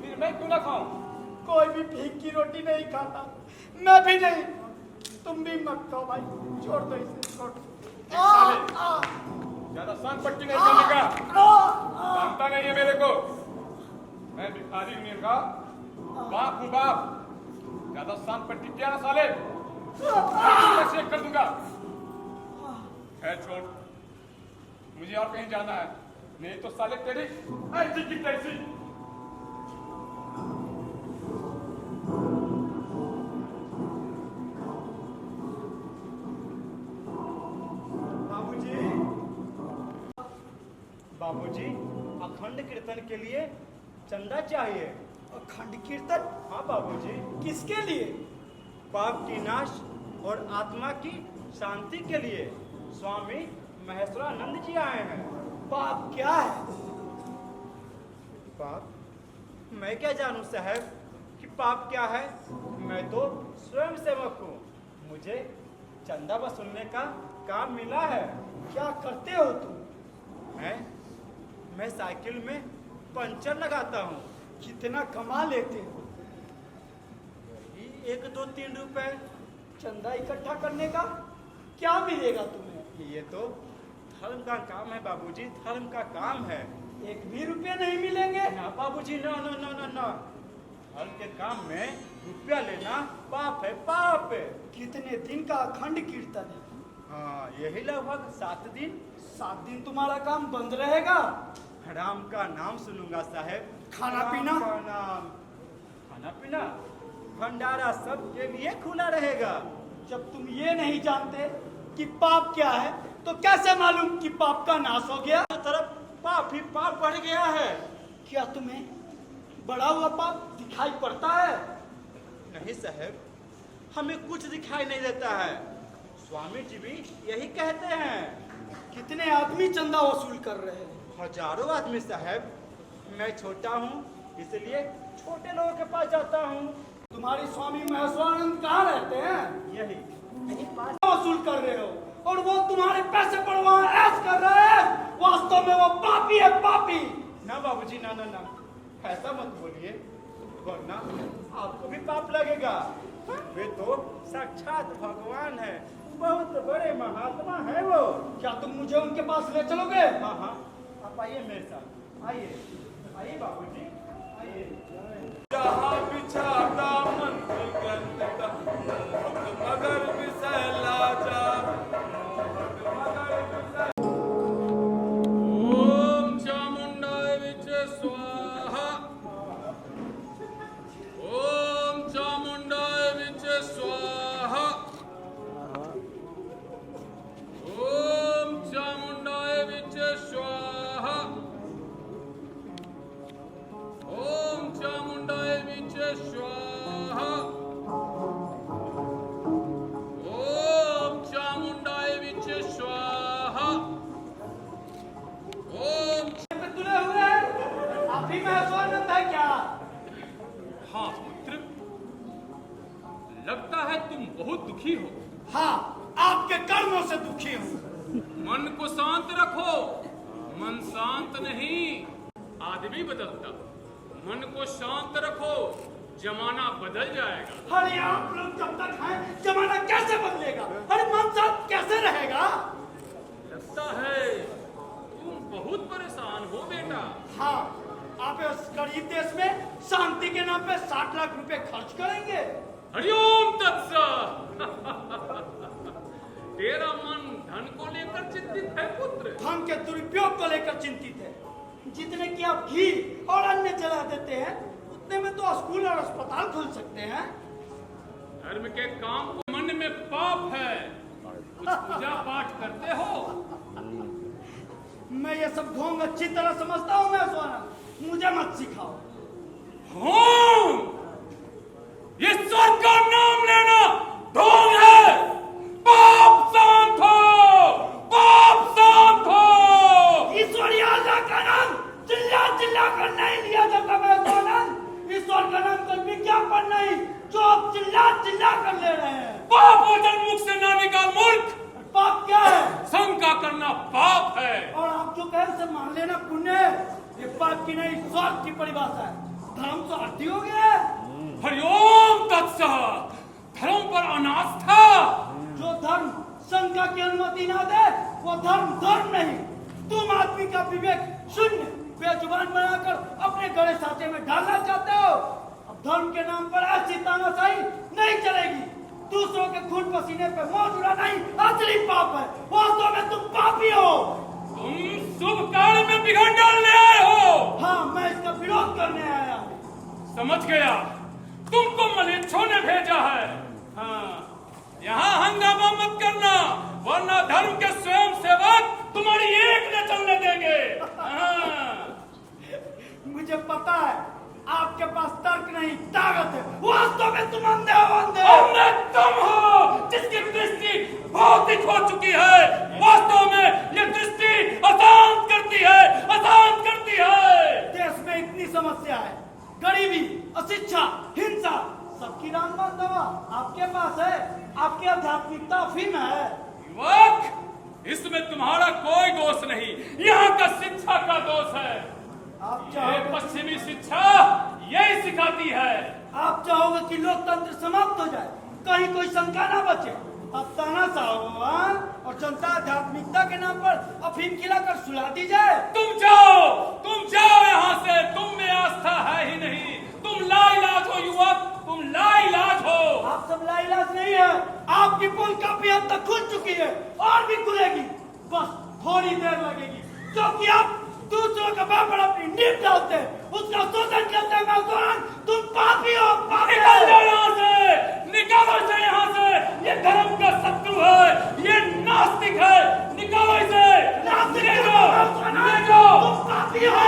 फिर मैं क्यों ना खाऊं? कोई भी भीख की रोटी नहीं खाता, मैं भी नहीं, तुम भी मत खाओ भाई, छोड़ दो इसे, छोड़ दो। साले, ज्यादा सान पट्टी नहीं करने का, जानता नहीं है मेरे को। मैं भिखारी हूं इनका, बाप हूं बाप। ज्यादा सान पट्टी किया ना साले, मैं चेक कर दूंगा। है छोड़, मुझे और कहीं जाना है, नहीं तो साले तेरी ऐसी की तैसी। बाबूजी, अखंड कीर्तन के लिए चंदा चाहिए। अखंड कीर्तन? हाँ बाबूजी। किसके लिए? पाप की नाश और आत्मा की शांति के लिए स्वामी महेश्वरानंद जी आए हैं। पाप क्या है? पाप? मैं क्या जानूं साहब कि पाप क्या है। मैं तो स्वयं सेवक हूँ, मुझे चंदा वसूलने का काम मिला है। क्या करते हो तुम? मैं साइकिल में पंचर लगाता हूँ। कितना कमा लेते हो? 1, 2, 3 रुपए। चंदा इकट्ठा करने का क्या मिलेगा तुम्हें? ये तो धर्म का काम है बाबूजी, धर्म का काम है। 1 भी रुपया नहीं मिलेंगे? ना बाबूजी, ना ना ना ना ना, धर्म के काम में रुपया लेना पाप है, पाप है। कितने दिन का अखंड कीर्तन है? हाँ, यही लगभग 7 दिन। 7 दिन तुम्हारा काम बंद रहेगा? राम का नाम सुनूंगा साहब। खाना राम पीना? का नाम, खाना पीना, भंडारा सबके लिए खुला रहेगा। जब तुम ये नहीं जानते कि पाप क्या है, तो कैसे मालूम कि पाप का नाश हो गया? हर तरफ पाप ही पाप बढ़ गया है। क्या तुम्हें बड़ा हुआ पाप दिखाई पड़ता है? नहीं साहब, हमें कुछ दिखाई नहीं देता है। स्वामी जी भी यही कहते हैं। कितने आदमी चंदा वसूल कर रहे हैं? हजारों आदमी साहब। मैं छोटा हूँ, इसलिए छोटे लोगों के पास जाता हूँ। तुम्हारे स्वामी महेश्वरानंद कहाँ रहते हैं? यही पास। वसूल कर रहे हो और वो तुम्हारे पैसे पर वहाँ ऐश कर रहे हैं। वास्तव में वो पापी है, पापी। ना बाबूजी, ना ना ना, ऐसा मत बोलिए, वरना आपको भी पाप लगेगा। वे तो साक्षात भगवान है, बहुत बड़े महात्मा है वो। क्या तुम मुझे उनके पास ले चलोगे? हाँ हाँ, आप आइए मेरे साथ, आइए आइए बाबूजी, आइए। जहाँ बिछाता मन ग्रंथ का मगर बिसला जा, ओम चामुंडाय विचे स्वाहा, ओम चामुंडाय विचे स्वाहा, ओम चामुंडाय विचे स्वाहा, ओम चामुंडाय विचे स्वाहा, ओम चामुंडाय विचे स्वाहा, ओम। पे तुले हुए हैं? आप ही महेश्वरानंद है क्या? हाँ पुत्र, लगता है तुम बहुत दुखी हो। हाँ, आपके कर्मों से दुखी हूँ। मन को शांत रखो, मन शांत नहीं आदमी बदलता। मन को शांत रखो, जमाना बदल जाएगा। अरे आप लोग जब तक हैं, जमाना कैसे बदलेगा? अरे मन शांत कैसे रहेगा? लगता है तुम बहुत परेशान हो बेटा। हाँ, आप इस गरीब देश में शांति के नाम पे 60 लाख रुपए खर्च करेंगे? हरिओम तत्सत। तेरा मन धन को लेकर चिंतित है पुत्र। धन के दुरुपयोग को लेकर चिंतित है। जितने की आप घी और अन्य जला देते हैं, उतने में तो स्कूल और अस्पताल खोल सकते हैं। धर्म के काम को मन में पाप है, कुछ पूजा पाठ करते हो? मैं ये सब ढोंग अच्छी तरह समझता हूँ मैं स्वानंद, मुझे मत सिखाओ। ईश्वर का नाम लेना ढोंग है। पाप शांत हो, पाप शांत हो। ईश्वर अल्लाह का नाम चिल्ला चिल्ला कर नहीं लिया जाता मैं स्वानंद। ईश्वर का नाम कोई विज्ञापन नहीं जो आप चिल्ला चिल्ला कर ले रहे हैं। पाप वचन मुख से ना निकाल मूर्ख। पाप क्या है? शंका करना पाप है। और आप जो कहें उसे मान लेना पुण्य है। ये पाप की नहीं स्वार्थ की परिभाषा है। धर्म तो आरती हो गया है। हरिओम तत्सत। धर्म पर अनास्था। जो धर्म शंका की अनुमति ना दे वो धर्म नहीं। तुम आदमी का विवेक शून्य बेजुबान बनाकर अपने गड़े साथे में डालना चाहते हो। अब धर्म के नाम पर ऐसी तानाशाही नहीं चलेगी। दूसरों के खून पसीने पे मौत उड़ाना ही असली पाप है। वास्तव में तुम पापी हो। तुम शुभ कार्य में बिगाड़ डालने आए हो। हाँ, मैं इसका विरोध करने आया हूँ। समझ गया, तुमको मलेच्छों ने भेजा है। हाँ, यहाँ हंगामा मत करना, वरना धर्म के स्वयं सेवक तुम्हारी एक न चलने देंगे। हाँ। मुझे पता है आपके पास तर्क नहीं ताकत है। वास्तव में तुम अंधे हो। अंधे तुम हो जिसकी दृष्टि भौतिक हो चुकी है। वास्तव में ये दृष्टि अशांत करती है, अशांत करती है। देश में इतनी समस्या है, गरीबी, अशिक्षा, हिंसा, सबकी रामबाण दवा आपके पास है। आपकी आध्यात्मिकता अफीम है। युवक, इसमें तुम्हारा कोई दोष नहीं, यहाँ का शिक्षा का दोष है। आप ये पश्चिमी शिक्षा यही सिखाती है। आप चाहोगे कि लोकतंत्र समाप्त हो जाए, कहीं कोई शंका ना बचे। अब तानाशाह और जनता आध्यात्मिकता के नाम पर अफीम खिलाकर सुला दी जाए। तुम जाओ यहाँ से। तुम में आस्था है ही नहीं। तुम लाइलाज हो युवक, तुम लाइलाज हो। आप सब लाइलाज नहीं है। आपकी पोल काफी हद तक खुल चुकी है और भी खुलेगी, बस थोड़ी देर लगेगी। क्योंकि आप दूसरों का बाप पर अपनी नींव डालते हैं, उसका शोषण करते हैं। तुम पापी हो। निकल जाओ यहाँ से, निकालो इसे यहाँ से। ये धर्म का शत्रु है, ये नास्तिक है। निकालो इसे। नास्तिक ले जाओ। तुम पापी हो।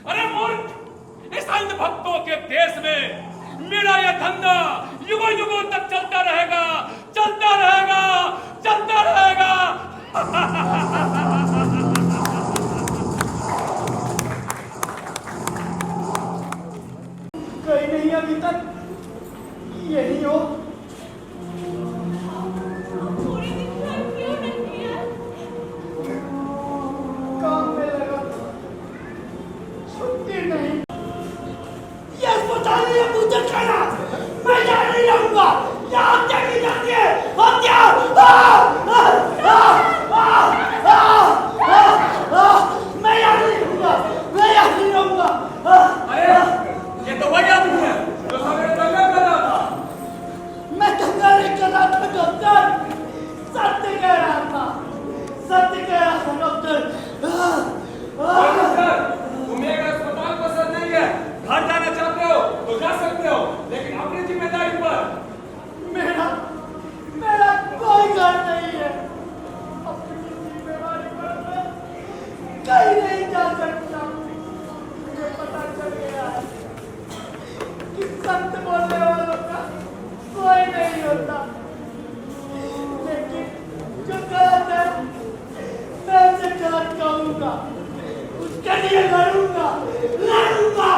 अरे मूर्ख, इस अंधभक्तों के देश में मेरा यह धंधा युगों युगों तक चलता रहेगा, चलता रहेगा, चलता रहेगा। कहीं नहीं अभी तक यही हो। पूरी दिन घर क्यों नहीं किया? काम में लगा, छुट्टी नहीं। ये अस्पताल में मुझे खाना, मैं यहाँ नहीं रहूंगा। यहाँ हत्या की जाती है, हत्या। मैं यहाँ नहीं रहूंगा, मैं यहाँ नहीं रहूंगा। अरे ये तो वही आदमी है जो सवेरे दंगा कर रहा था। मैं दंगा नहीं कर रहा था डॉक्टर, सत्य कह रहा था, सत्य कह रहा था डॉक्टर। तुम्हें अगर अस्पताल पसंद नहीं है, घर जाना चाहते हो तो जा सकते हो, लेकिन अपनी जिम्मेदारी पर। मेरा कोई घर नहीं है। अपनी जिम्मेदारी पर मैं कहीं नहीं जा सकता। मुझे पता चल गया है कि सत्य बोलने वालों का कोई नहीं होता, लेकिन जो गलत है मैं उसे गलत कहूंगा, उसके लिए लड़ूंगा, लड़ूंगा।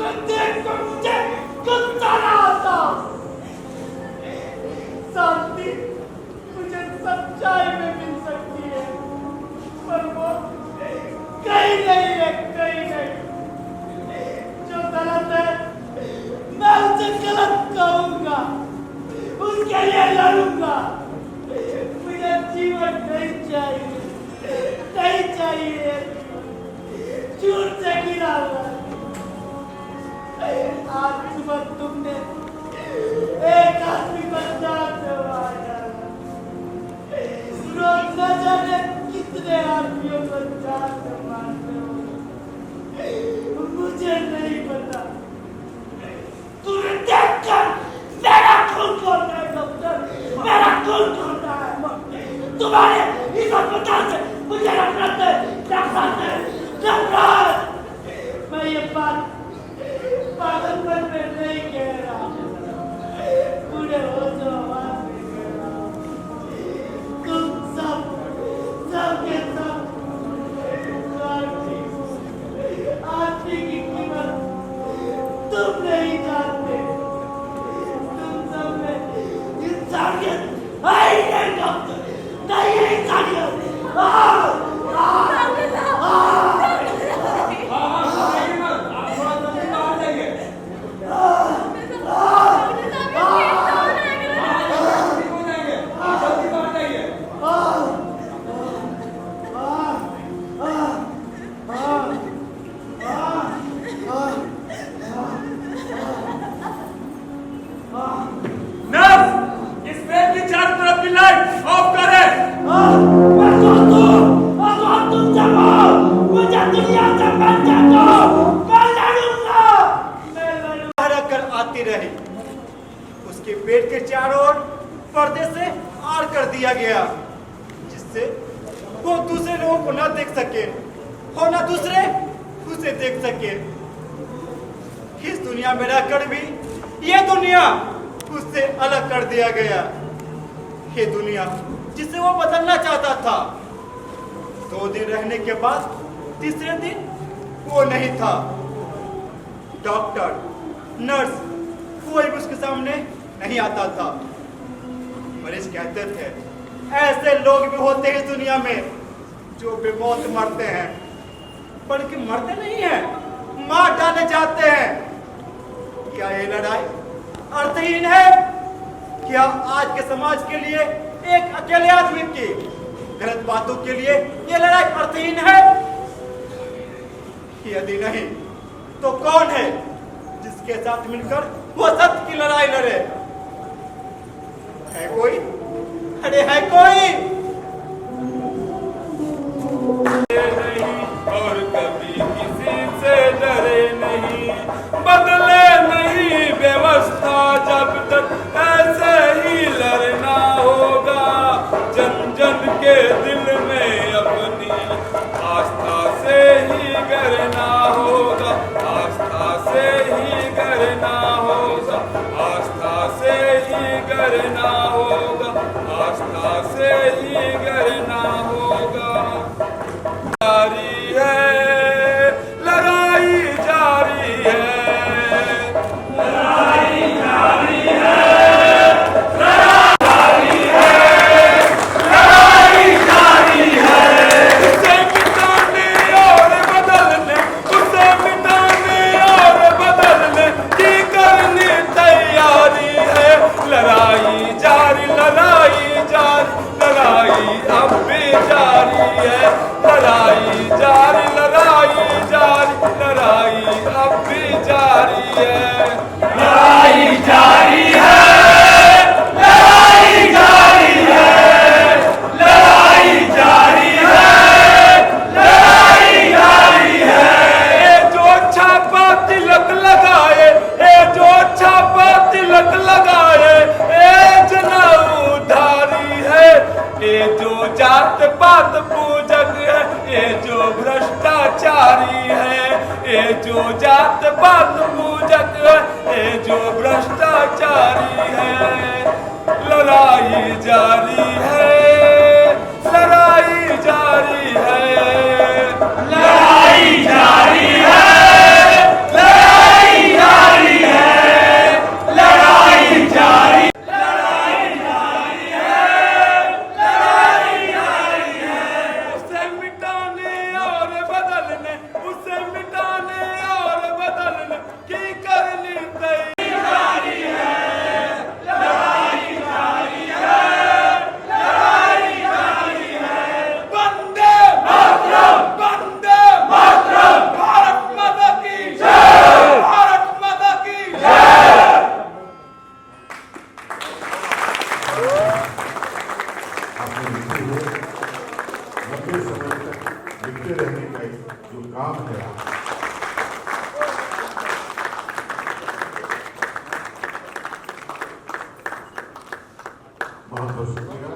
तुम्हें देखकर मुझे गुस्सा ना आता। शांति मुझे सच्चाई में मिल सकती है, पर वो कहीं नहीं है, कहीं नहीं। जो गलत है मैं उसे गलत कहूंगा, उसके लिए लड़ूंगा। मुझे जीवन नहीं चाहिए, नहीं चाहिए। झूठ से गिरा हुआ आज सुबह तुमने एक आदमी को जान से मारा। रोज न जाने कितने आदमियों को जान से मारते हो, मुझे नहीं पता। तुम्हें देखकर मेरा खून खोलता है डॉक्टर, मेरा खून खोलता है। तुम्हारे इस अस्पताल से मुझे नफरत है, नफरत है, नफरत। मैं ये बात पागलपन में नहीं कह रहा, पूरे होशो हवास में कह रहा हूं। तुम सब के सब स्वार्थी हो। आदमी की कीमत तुम नहीं जानते। तुम सब में इंसानियत है ही नहीं डॉक्टर, नहीं है इंसानियत। उसके पेट के चारों ओर पर्दे से आड़ कर दिया गया, जिससे वो दूसरे लोगों को न देख सके और न दूसरे उसे देख सके। इस दुनिया में रहकर भी ये दुनिया उससे अलग कर दिया गया। ये दुनिया जिसे वो बदलना चाहता था, 2 दिन रहने के बाद तीसरे दिन वो नहीं था। डॉक्टर, नर्स कोई भी उसके सामने नहीं आता था। मरीज कहते थे ऐसे लोग भी होते हैं इस दुनिया में जो बेमौत मरते हैं, बल्कि मरते नहीं हैं, मार डाले जाते हैं। क्या ये लड़ाई अर्थहीन है? क्या आज के समाज के लिए एक अकेले आदमी की गलत बातों के लिए ये लड़ाई अर्थहीन है? यदि नहीं तो कौन है जिसके साथ मिलकर वो सत्य की लड़ाई लड़े? है कोई? अरे है कोई? नहीं और कभी किसी से डरे नहीं, बदले नहीं व्यवस्था जब तक ऐसे ही लड़ना होगा। जन जन के दिल में अपनी आस्था से ही करना होगा, आस्था से ही करना होगा, आस्था से ही करना होगा, आस्था से ही करना होगा। जारी है लड़ाई, जारी है लड़ाई, जारी है लड़ाई, लड़ाई जारी है। उसे मिटाने और बदलने, उसे मिटाने और बदलने की करनी तैयारी है। लड़ाई जारी, लड़ाई जारी, लड़ाई अब भी जारी है। लड़ाई जारी, लड़ाई जारी, लड़ाई अब भी जारी है। लड़ाई जारी है, लड़ाई जारी है, लड़ाई जारी है, लड़ाई जारी है। ए जो छापा तिलक लगाए, ए जो छापा तिलक लगाए, ए जनाऊ धारी है। ए जो जात पात पूजक है, ए जो भ्रष्टाचारी है, ए जो जात पात पूजक है, ए जो भ्रष्टाचारी है। लड़ाई जारी है, लड़ाई जारी है, लड़ाई जारी है, लड़ाई बहुत बहुत शुक्रिया।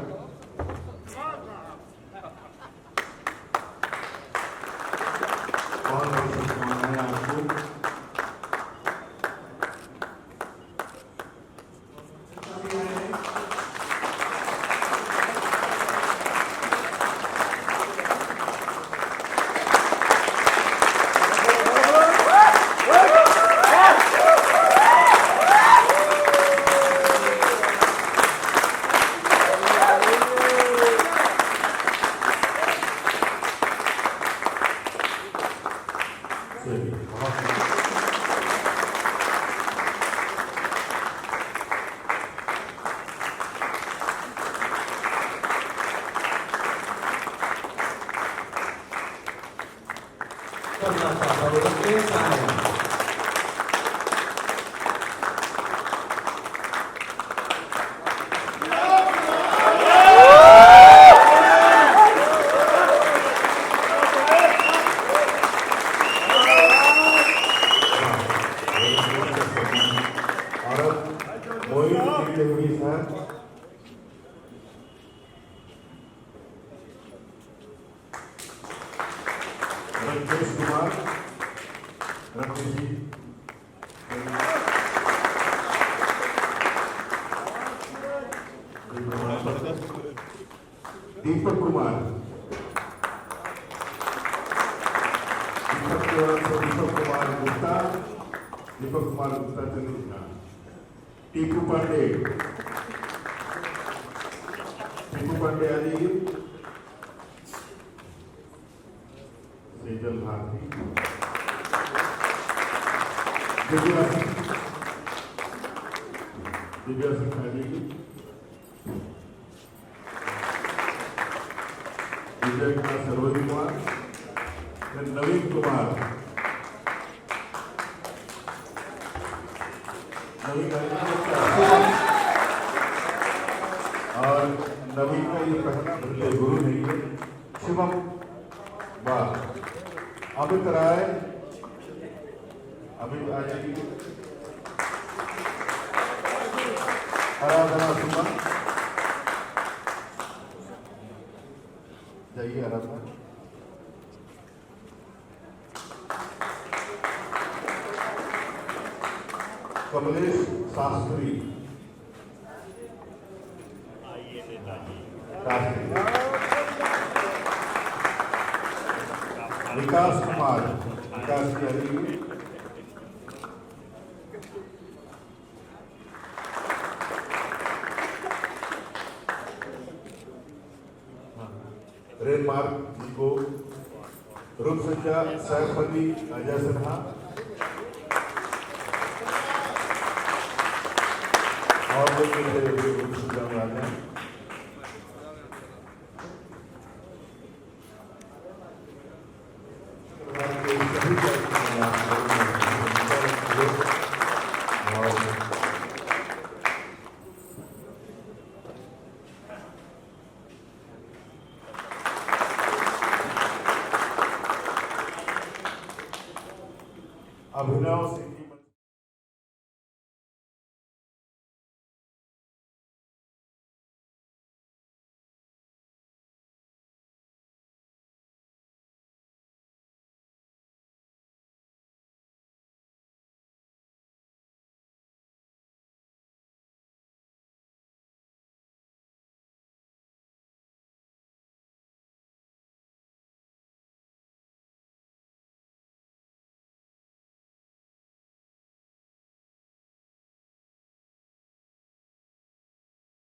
बहुत बहुत शुभकामनाएं आपको। रमेश कुमार रमेश जी, दीपक कुमार, दीपक कुमार गुप्ता चंद्रिका, टीपू पांडे आ जाइए, सेजल भारती, दिव्या सिंह आ जाइए, विजय कुमार सरोज कुमार, नवीन कुमार, और नवीन का ये पहला भूले गुरु नहीं है, शिवम वाह, अमित राय, अमित आ जाइए, आराधना सुमन जाइए, आराधना कमलेश शास्त्री, विकास कुमार, विकास की रेल मार्ग जी को रूप संख्या सैफ अली अजय सिन्हा और अभिनव सिंह